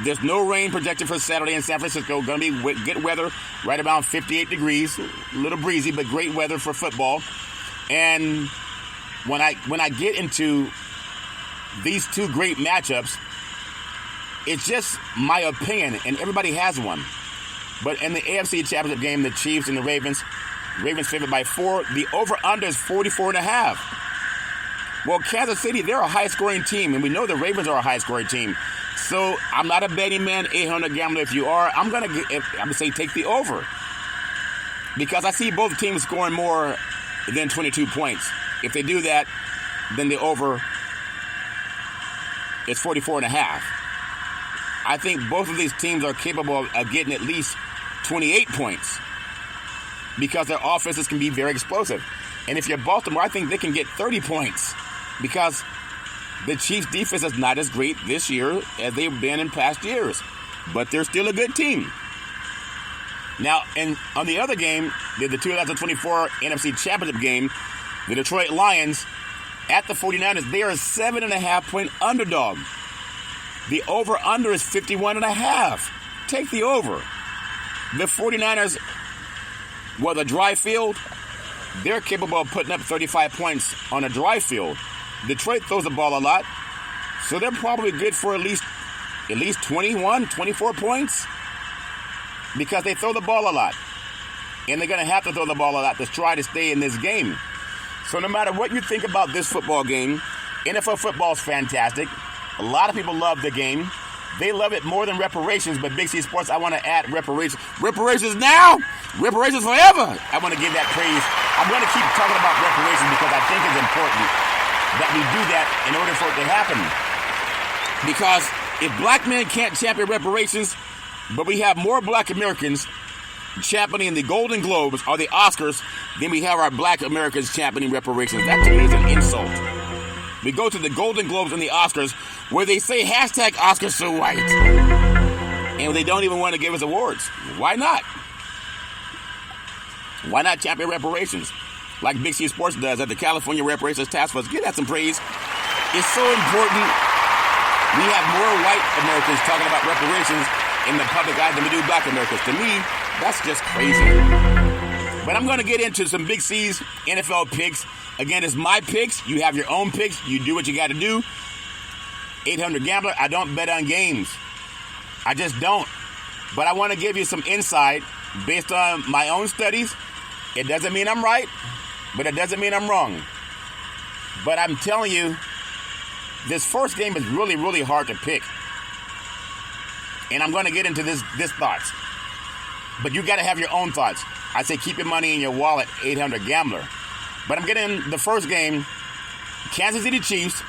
There's no rain projected for Saturday in San Francisco. Going to be good weather, right around 58 degrees. A little breezy, but great weather for football. And when I get into these two great matchups, it's just my opinion, and everybody has one. But in the AFC Championship game, the Chiefs and the Ravens favored by 4. The over-under is 44.5. Well, Kansas City, they're a high-scoring team, and we know the Ravens are a high-scoring team. So I'm not a betting man, 800 gambler. If you are, I'm gonna say take the over, because I see both teams scoring more than 22 points. If they do that, then the over is 44.5. I think both of these teams are capable of getting at least 28 points, because their offenses can be very explosive. And if you're Baltimore, I think they can get 30 points, because the Chiefs' defense is not as great this year as they've been in past years. But they're still a good team. Now, and on the other game, the 2024 NFC Championship game, the Detroit Lions at the 49ers, they are a 7.5-point underdog. The over-under is 51.5. Take the over. The 49ers, the dry field, they're capable of putting up 35 points on a dry field. Detroit throws the ball a lot, so they're probably good for at least 21, 24 points, because they throw the ball a lot. And they're going to have to throw the ball a lot to try to stay in this game. So no matter what you think about this football game, NFL football is fantastic. A lot of people love the game. They love it more than Reparations, but Big C Sports, I want to add Reparations. Reparations now! Reparations forever! I want to give that praise. I'm going to keep talking about reparations because I think it's important that we do that in order for it to happen. Because if black men can't champion reparations, but we have more black Americans championing the Golden Globes or the Oscars than we have our black Americans championing reparations, that to me is an insult. We go to the Golden Globes and the Oscars where they say hashtag Oscars so white, and they don't even want to give us awards. Why not? Why not champion reparations like Big C Sports does at the California Reparations Task Force? Give that some praise. It's so important. We have more white Americans talking about reparations in the public eye than we do black Americans. To me, that's just crazy. But I'm going to get into some Big C's NFL picks. Again, it's my picks. You have your own picks. You do what you got to do. 800 Gambler, I don't bet on games. I just don't. But I want to give you some insight based on my own studies It doesn't mean I'm right, but it doesn't mean I'm wrong. But I'm telling you, this first game is really, really hard to pick. And I'm going to get into this thoughts. But you got to have your own thoughts. I say keep your money in your wallet, 800-GAMBLER. But I'm getting the first game, Kansas City Chiefs,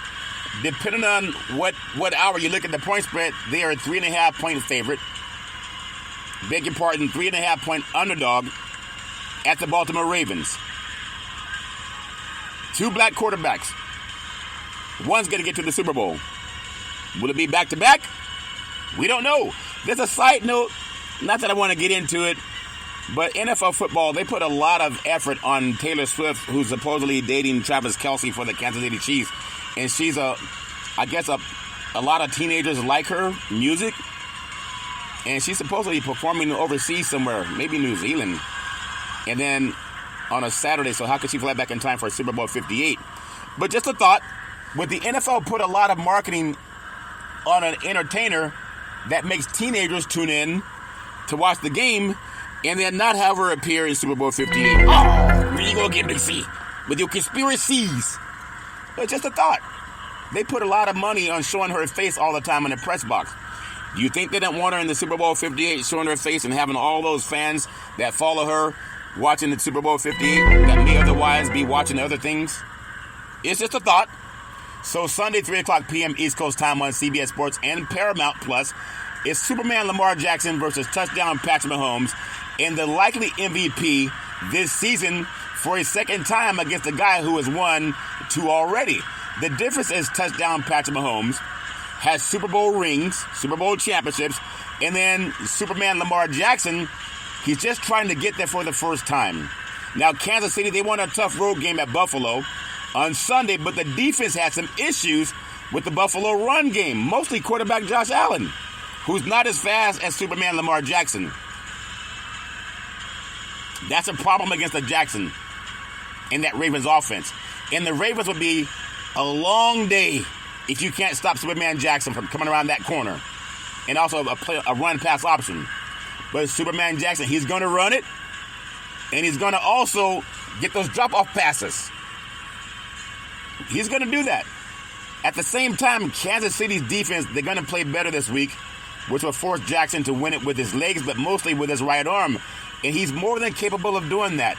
depending on what hour you look at the point spread, they are a 3.5-point favorite. Beg your pardon, 3.5-point underdog at the Baltimore Ravens. Two black quarterbacks. One's going to get to the Super Bowl. Will it be back-to-back? We don't know. There's a side note, not that I want to get into it, but NFL football, they put a lot of effort on Taylor Swift, who's supposedly dating Travis Kelce for the Kansas City Chiefs. And she's a lot of teenagers like her music. And she's supposedly performing overseas somewhere, maybe New Zealand. And then on a Saturday, so how could she fly back in time for Super Bowl 58? But just a thought, would the NFL put a lot of marketing on an entertainer that makes teenagers tune in to watch the game and then not have her appear in Super Bowl 58? Oh, where you go again, Big C? With your conspiracies. But just a thought. They put a lot of money on showing her face all the time in the press box. Do you think they didn't want her in the Super Bowl 58 showing her face and having all those fans that follow her watching the Super Bowl 58 that may otherwise be watching other things? It's just a thought. So Sunday, 3 o'clock p.m. East Coast time on CBS Sports and Paramount Plus is Superman Lamar Jackson versus touchdown Patrick Mahomes and the likely MVP this season for a second time against a guy who has won 2 already. The difference is touchdown Patrick Mahomes has Super Bowl rings, Super Bowl championships, and then Superman Lamar Jackson, he's just trying to get there for the first time. Now, Kansas City, they won a tough road game at Buffalo on Sunday, but the defense had some issues with the Buffalo run game, mostly quarterback Josh Allen, who's not as fast as Superman Lamar Jackson. That's a problem against the Jackson in that Ravens offense. And the Ravens would be a long day if you can't stop Superman Jackson from coming around that corner. And also a run-pass option. But Superman Jackson, he's going to run it. And he's going to also get those drop-off passes. He's going to do that. At the same time, Kansas City's defense, they're going to play better this week, which will force Jackson to win it with his legs, but mostly with his right arm. And he's more than capable of doing that.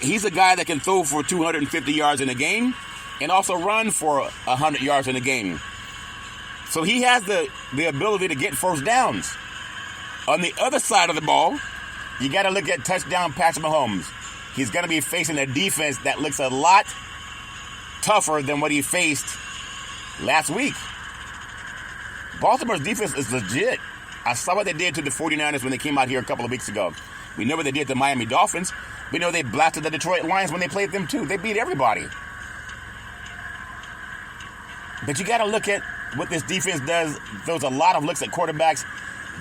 He's a guy that can throw for 250 yards in a game and also run for 100 yards in a game. So he has the ability to get first downs. On the other side of the ball, you got to look at touchdown Patrick Mahomes. He's going to be facing a defense that looks a lot tougher than what he faced last week. Baltimore's defense is legit. I saw what they did to the 49ers when they came out here a couple of weeks ago. We know what they did to the Miami Dolphins. We know they blasted the Detroit Lions when they played them too. They beat everybody. But you got to look at what this defense does. There's a lot of looks at quarterbacks,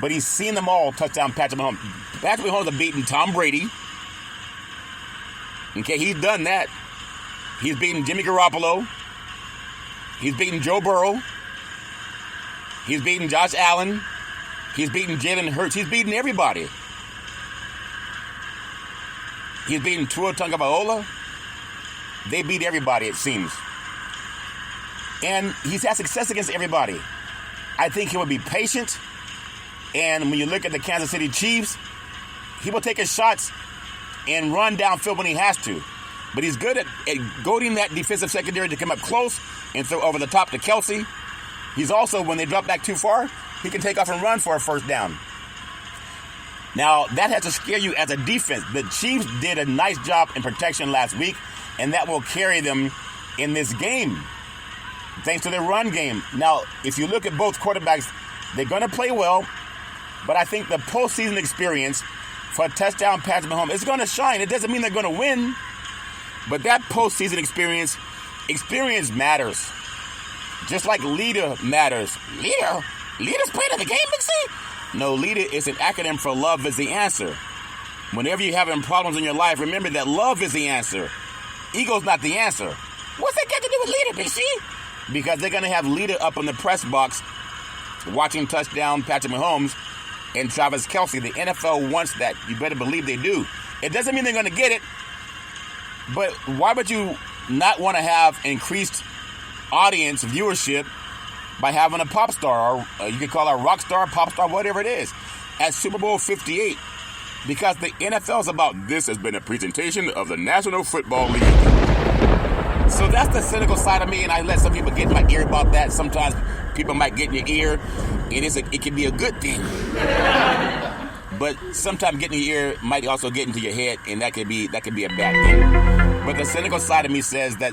but he's seen them all touchdown Patrick Mahomes. Patrick Mahomes has beaten Tom Brady. Okay, he's done that. He's beaten Jimmy Garoppolo. He's beaten Joe Burrow. He's beaten Josh Allen. He's beaten Jalen Hurts. He's beaten everybody. He's beaten Tua Tagovailoa. They beat everybody, it seems. And he's had success against everybody. I think he will be patient. And when you look at the Kansas City Chiefs, he will take his shots and run downfield when he has to. But he's good at goading that defensive secondary to come up close and throw over the top to Kelce. He's also, when they drop back too far, he can take off and run for a first down. Now, that has to scare you as a defense. The Chiefs did a nice job in protection last week, and that will carry them in this game, thanks to their run game. Now, if you look at both quarterbacks, they're going to play well, but I think the postseason experience for a touchdown Patrick Mahomes is going to shine. It doesn't mean they're going to win, but that postseason experience matters. Just like leader matters. Leader? Leader's playing in the game, Big C? No, leader is an acronym for love is the answer. Whenever you're having problems in your life, remember that love is the answer. Ego's not the answer. What's that got to do with leader, Big C? Because they're going to have leader up in the press box watching touchdown Patrick Mahomes and Travis Kelce. The NFL wants that. You better believe they do. It doesn't mean they're going to get it, but why would you not want to have increased audience viewership by having a pop star, or you could call her a rock star, pop star, whatever it is, at Super Bowl 58? Because the NFL is about, this has been a presentation of the National Football League. So that's the cynical side of me, and I let some people get in my ear about that. Sometimes people might get in your ear, and it can be a good thing. But sometimes getting in your ear might also get into your head, and that could be a bad thing. But the cynical side of me says that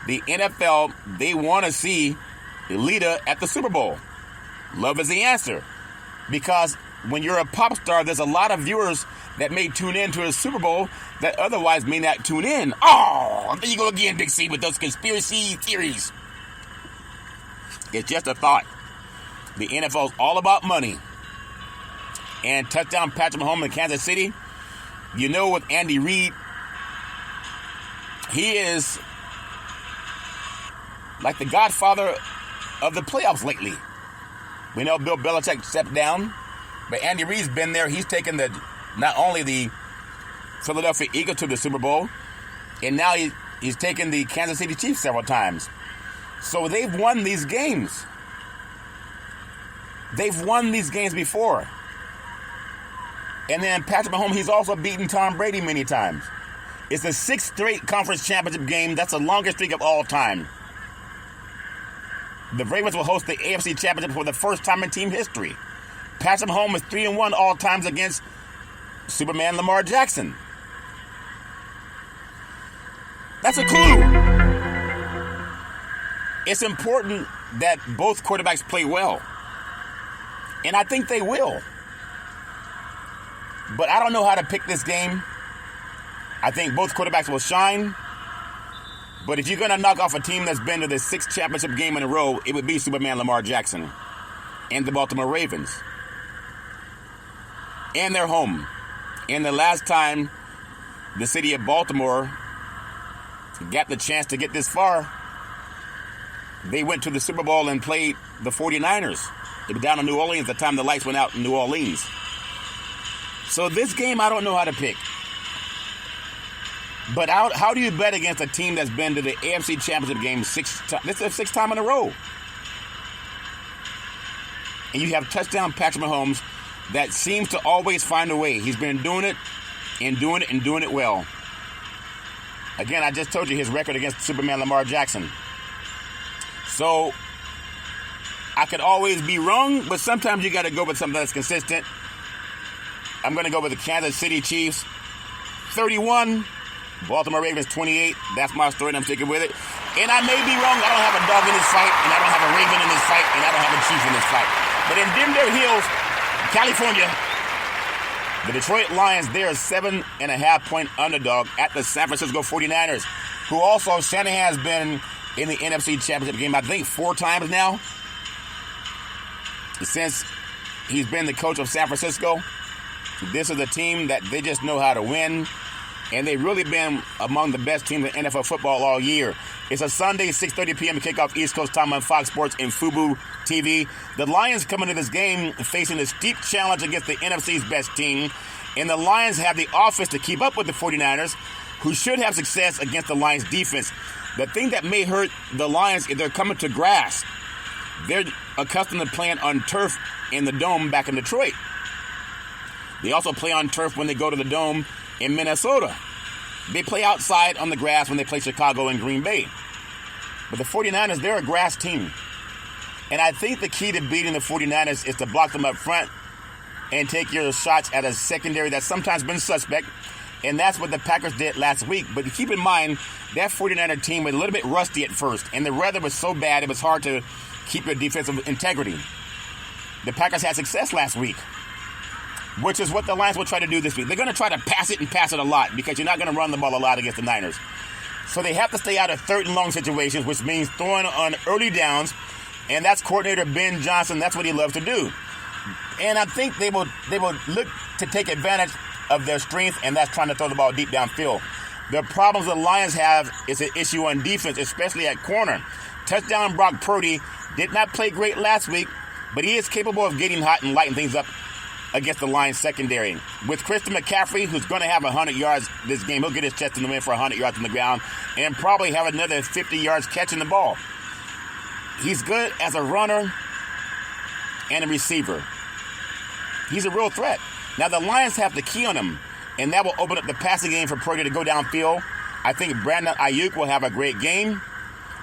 the NFL, they want to see Lita at the Super Bowl. Love is the answer. Because when you're a pop star, there's a lot of viewers that may tune in to a Super Bowl that otherwise may not tune in. Oh, there you go again, Big C, with those conspiracy theories. It's just a thought. The NFL is all about money. And touchdown Patrick Mahomes in Kansas City, you know, with Andy Reid, he is like the godfather of the playoffs lately. We know Bill Belichick stepped down, but Andy Reid's been there. He's taken not only the Philadelphia Eagles to the Super Bowl, and now he's taken the Kansas City Chiefs several times. So they've won these games. They've won these games before. And then Patrick Mahomes, he's also beaten Tom Brady many times. It's the 6th straight conference championship game. That's the longest streak of all time. The Ravens will host the AFC Championship for the first time in team history. Patrick Mahomes is 3-1 all times against Superman Lamar Jackson. That's a clue. It's important that both quarterbacks play well. And I think they will. But I don't know how to pick this game. I think both quarterbacks will shine. But if you're going to knock off a team that's been to the 6th championship game in a row, it would be Superman Lamar Jackson and the Baltimore Ravens. And they're home. And the last time the city of Baltimore got the chance to get this far, they went to the Super Bowl and played the 49ers. They were down in New Orleans at the time the lights went out in New Orleans. So this game, I don't know how to pick. But how do you bet against a team that's been to the AFC Championship game 6 times? This is the 6th time in a row. And you have touchdown Patrick Mahomes that seems to always find a way. He's been doing it and doing it and doing it well. Again, I just told you his record against Superman Lamar Jackson. So I could always be wrong, but sometimes you got to go with something that's consistent. I'm going to go with the Kansas City Chiefs 31, Baltimore Ravens 28. That's my story, and I'm sticking with it. And I may be wrong. I don't have a dog in this fight, and I don't have a Raven in this fight, and I don't have a Chief in this fight. But in Denver Hills, California, the Detroit Lions, they're a 7.5-point underdog at the San Francisco 49ers, who also Shanahan's been in the NFC Championship game, I think, 4 times now, since he's been the coach of San Francisco. This is a team that they just know how to win, and they've really been among the best teams in NFL football all year. It's a Sunday, 6:30 p.m. kickoff East Coast time on Fox Sports and Fubo TV. The Lions come into this game facing a steep challenge against the NFC's best team, and the Lions have the offense to keep up with the 49ers, who should have success against the Lions' defense. The thing that may hurt the Lions is they're coming to grass. They're accustomed to playing on turf in the Dome back in Detroit. They also play on turf when they go to the Dome in Minnesota. They play outside on the grass when they play Chicago and Green Bay. But the 49ers, they're a grass team. And I think the key to beating the 49ers is to block them up front and take your shots at a secondary that's sometimes been suspect. And that's what the Packers did last week. But keep in mind, that 49er team was a little bit rusty at first. And the weather was so bad, it was hard to keep your defensive integrity. The Packers had success last week, which is what the Lions will try to do this week. They're going to try to pass it a lot because you're not going to run the ball a lot against the Niners. So they have to stay out of 3rd and long situations, which means throwing on early downs, and that's coordinator Ben Johnson. That's what he loves to do. And I think they will look to take advantage of their strength, and that's trying to throw the ball deep downfield. The problems the Lions have is an issue on defense, especially at corner. Touchdown Brock Purdy did not play great last week, but he is capable of getting hot and lighting things up against the Lions secondary. With Christian McCaffrey, who's going to have 100 yards this game, he'll get his chest in the wind for 100 yards on the ground and probably have another 50 yards catching the ball. He's good as a runner and a receiver. He's a real threat. Now, the Lions have the key on him, and that will open up the passing game for Purdy to go downfield. I think Brandon Ayuk will have a great game.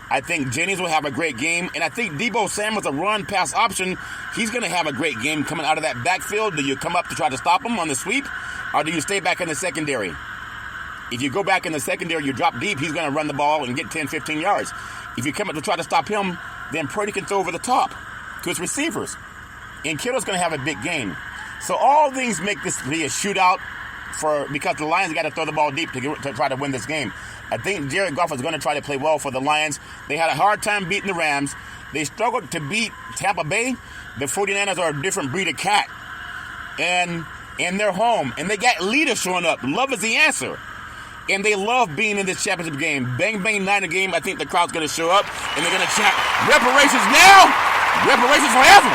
I think Jennings will have a great game. And I think Deebo Samuel's a run-pass option. He's going to have a great game coming out of that backfield. Do you come up to try to stop him on the sweep, or do you stay back in the secondary? If you go back in the secondary, you drop deep, he's going to run the ball and get 10, 15 yards. If you come up to try to stop him, then Purdy can throw over the top to his receivers. And Kittle's going to have a big game. So all things make this be a shootout because the Lions got to throw the ball deep to try to win this game. I think Jared Goff is going to try to play well for the Lions. They had a hard time beating the Rams. They struggled to beat Tampa Bay. The 49ers are a different breed of cat. And they're home. And they got leaders showing up. Love is the answer. And they love being in this championship game. Bang, bang, Niner game. I think the crowd's going to show up. And they're going to chant, reparations now, reparations forever.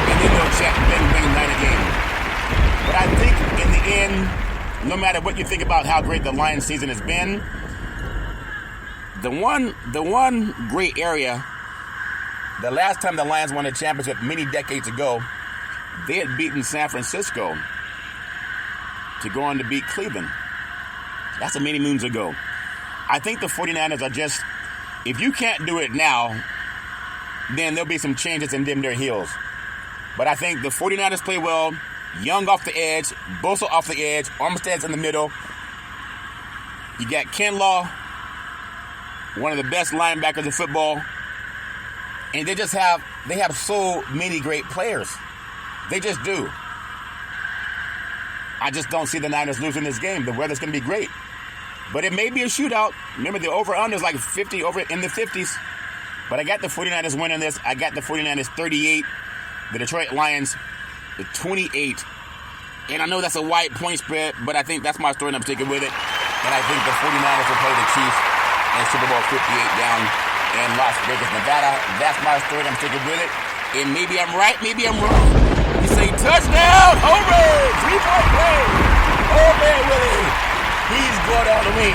And then they'll chant, bang, bang, Niner game. But I think in the end, no matter what you think about how great the Lions season has been, the one great area, the last time the Lions won a championship many decades ago, they had beaten San Francisco to go on to beat Cleveland. That's a many moons ago. I think the 49ers are just, if you can't do it now, then there'll be some changes in them their heels. But I think the 49ers play well. Young off the edge, Bosa off the edge, Armstead's in the middle. You got Kinlaw, one of the best linebackers in football. And they have so many great players. They just do. I just don't see the Niners losing this game. The weather's going to be great. But it may be a shootout. Remember, the over-under is like 50, over in the 50s. But I got the 49ers winning this. I got the 49ers 38. The Detroit Lions, the 28. And I know that's a wide point spread, but I think that's my story, and I'm sticking with it. And I think the 49ers will play the Chiefs in Super Bowl 58 down in Las Vegas, Nevada. That's my story, and I'm sticking with it. And maybe I'm right, maybe I'm wrong. You say touchdown, homer, 3-point play. Oh, man, Willie. He's going all the way.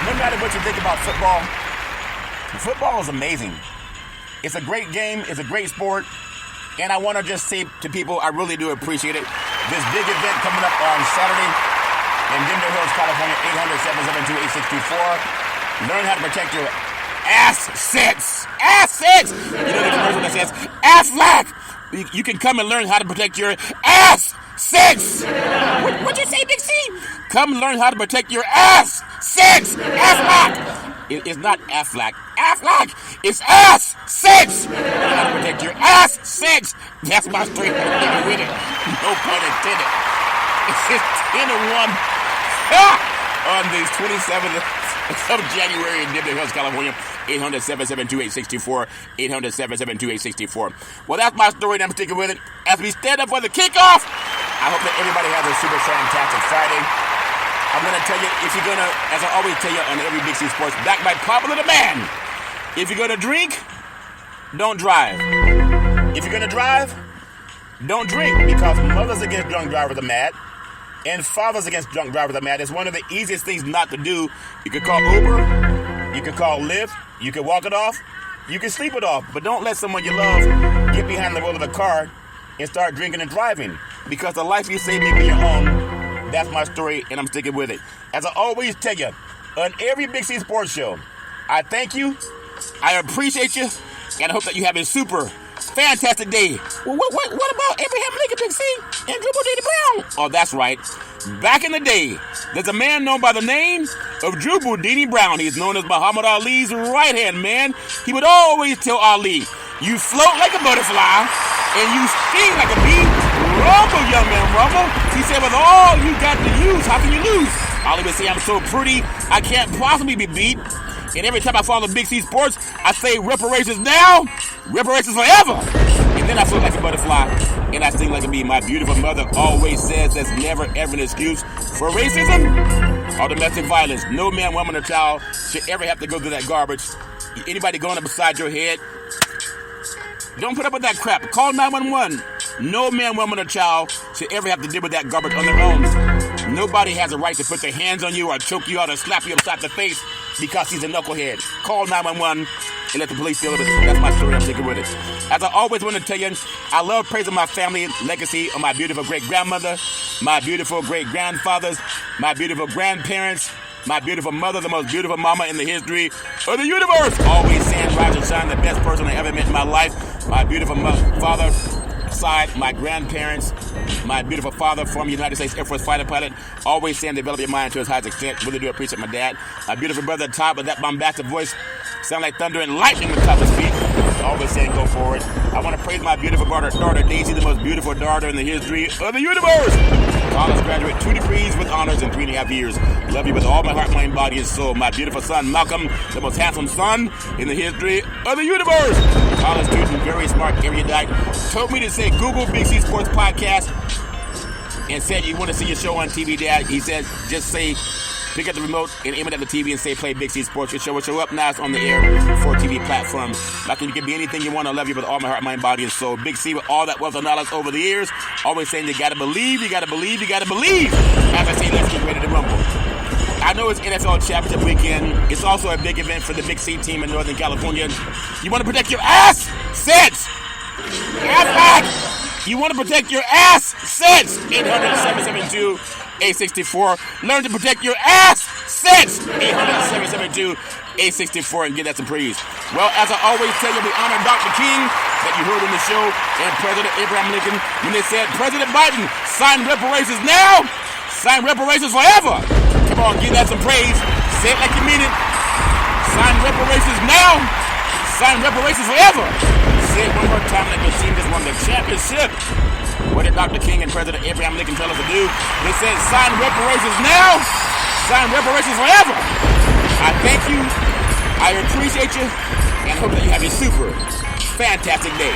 No matter what you think about football is amazing. It's a great game. It's a great sport. And I want to just say to people, I really do appreciate it. This big event coming up on Saturday in Denver Hills, California, 800-772-8624. Learn how to protect your assets. Assets! You know the commercial that says, Aflac! You can come and learn how to protect your assets. What'd you say, Big C? Come learn how to protect your assets. Aflac! It's not Aflac. Aflac! It's assets! Learn how to protect your assets. That's my story. With it. No pun intended. It's 10-1 on the 27th of January in Denver Hills, California. 800-772-8624. 800-772-8624. Well, that's my story, and I'm sticking with it. As we stand up for the kickoff, I hope that everybody has a super fantastic Friday. I'm going to tell you, if you're going to, as I always tell you on every Big C Sports, backed by popular demand, if you're going to drink, don't drive. If you're going to drive, don't drink, because mothers against drunk drivers are mad, and fathers against drunk drivers are mad. It's one of the easiest things not to do. You could call Uber, you could call Lyft, you could walk it off, you can sleep it off, but don't let someone you love get behind the wheel of a car and start drinking and driving, because the life you save may be your own. That's my story, and I'm sticking with it. As I always tell you, on every Big C Sports show, I thank you, I appreciate you, and I hope that you have a super fantastic day. Well, what about Abraham Lincoln, Big C, and Dribble D. Brown? Oh, that's right. Back in the day, there's a man known by the name of Drew Boudini Brown. He's known as Muhammad Ali's right-hand man. He would always tell Ali, you float like a butterfly, and you sting like a bee. Rumble, young man, rumble. He said, with all you got to use, how can you lose? Ali would say, I'm so pretty, I can't possibly be beat. And every time I follow Big C Sports, I say, reparations now, reparations forever. And then I float like a butterfly, and I sing like a bee. My beautiful mother always says there's never ever an excuse for racism or domestic violence. No man, woman, or child should ever have to go through that garbage. Anybody going up beside your head, don't put up with that crap. Call 911. No man, woman, or child should ever have to deal with that garbage on their own. Nobody has a right to put their hands on you or choke you out or slap you upside the face because he's a knucklehead. Call 911 and let the police deal with it. That's my story. I'm sticking with it. As I always want to tell you, I love praising my family legacy of my beautiful great-grandmother, my beautiful great-grandfathers, my beautiful grandparents, my beautiful mother, the most beautiful mama in the history of the universe. Always saying, rise and shine, the best person I ever met in my life. My beautiful father side, my grandparents, my beautiful father, former United States Air Force fighter pilot, always saying develop your mind to his highest extent. Really do appreciate my dad. My beautiful brother Todd with that bombastic voice, sound like thunder and lightning when Todd speaks. Always saying go forward. I want to praise my beautiful daughter Daisy, the most beautiful daughter in the history of the universe. College graduate, 2 degrees with honors in 3.5 years. Love you with all my heart, mind, body, and soul. My beautiful son Malcolm, the most handsome son in the history of the universe. College student, very smart, erudite, told me to say Google Big C Sports Podcast and said you want to see your show on TV, Dad. He said just say, pick up the remote and aim it at the TV and say play Big C Sports. Your show will show up now. It's on the air for TV platforms. Malcolm, you can be anything you want. I love you with all my heart, mind, body, and soul. Big C with all that wealth of knowledge over the years. Always saying you gotta believe, you gotta believe, you gotta believe. As I say, let's get ready to rumble. I know it's NFL Championship weekend. It's also a big event for the Big C team in Northern California. You want to protect your ass? Sense! You want to protect your ass? Sense! 800-772-864. Learn to protect your ass. Sense! 800-772-864 and get that some praise. Well, as I always tell you, we honor Dr. King that you heard on the show and President Abraham Lincoln when they said, President Biden, sign reparations now, sign reparations forever. Come on, give that some praise. Say it like you mean it. Sign reparations now, sign reparations forever. Say it one more time like your team just won the championship. What did Dr. King and President Abraham Lincoln tell us to do? They said, sign reparations now, sign reparations forever. I thank you, I appreciate you, and hope that you have a super fantastic day.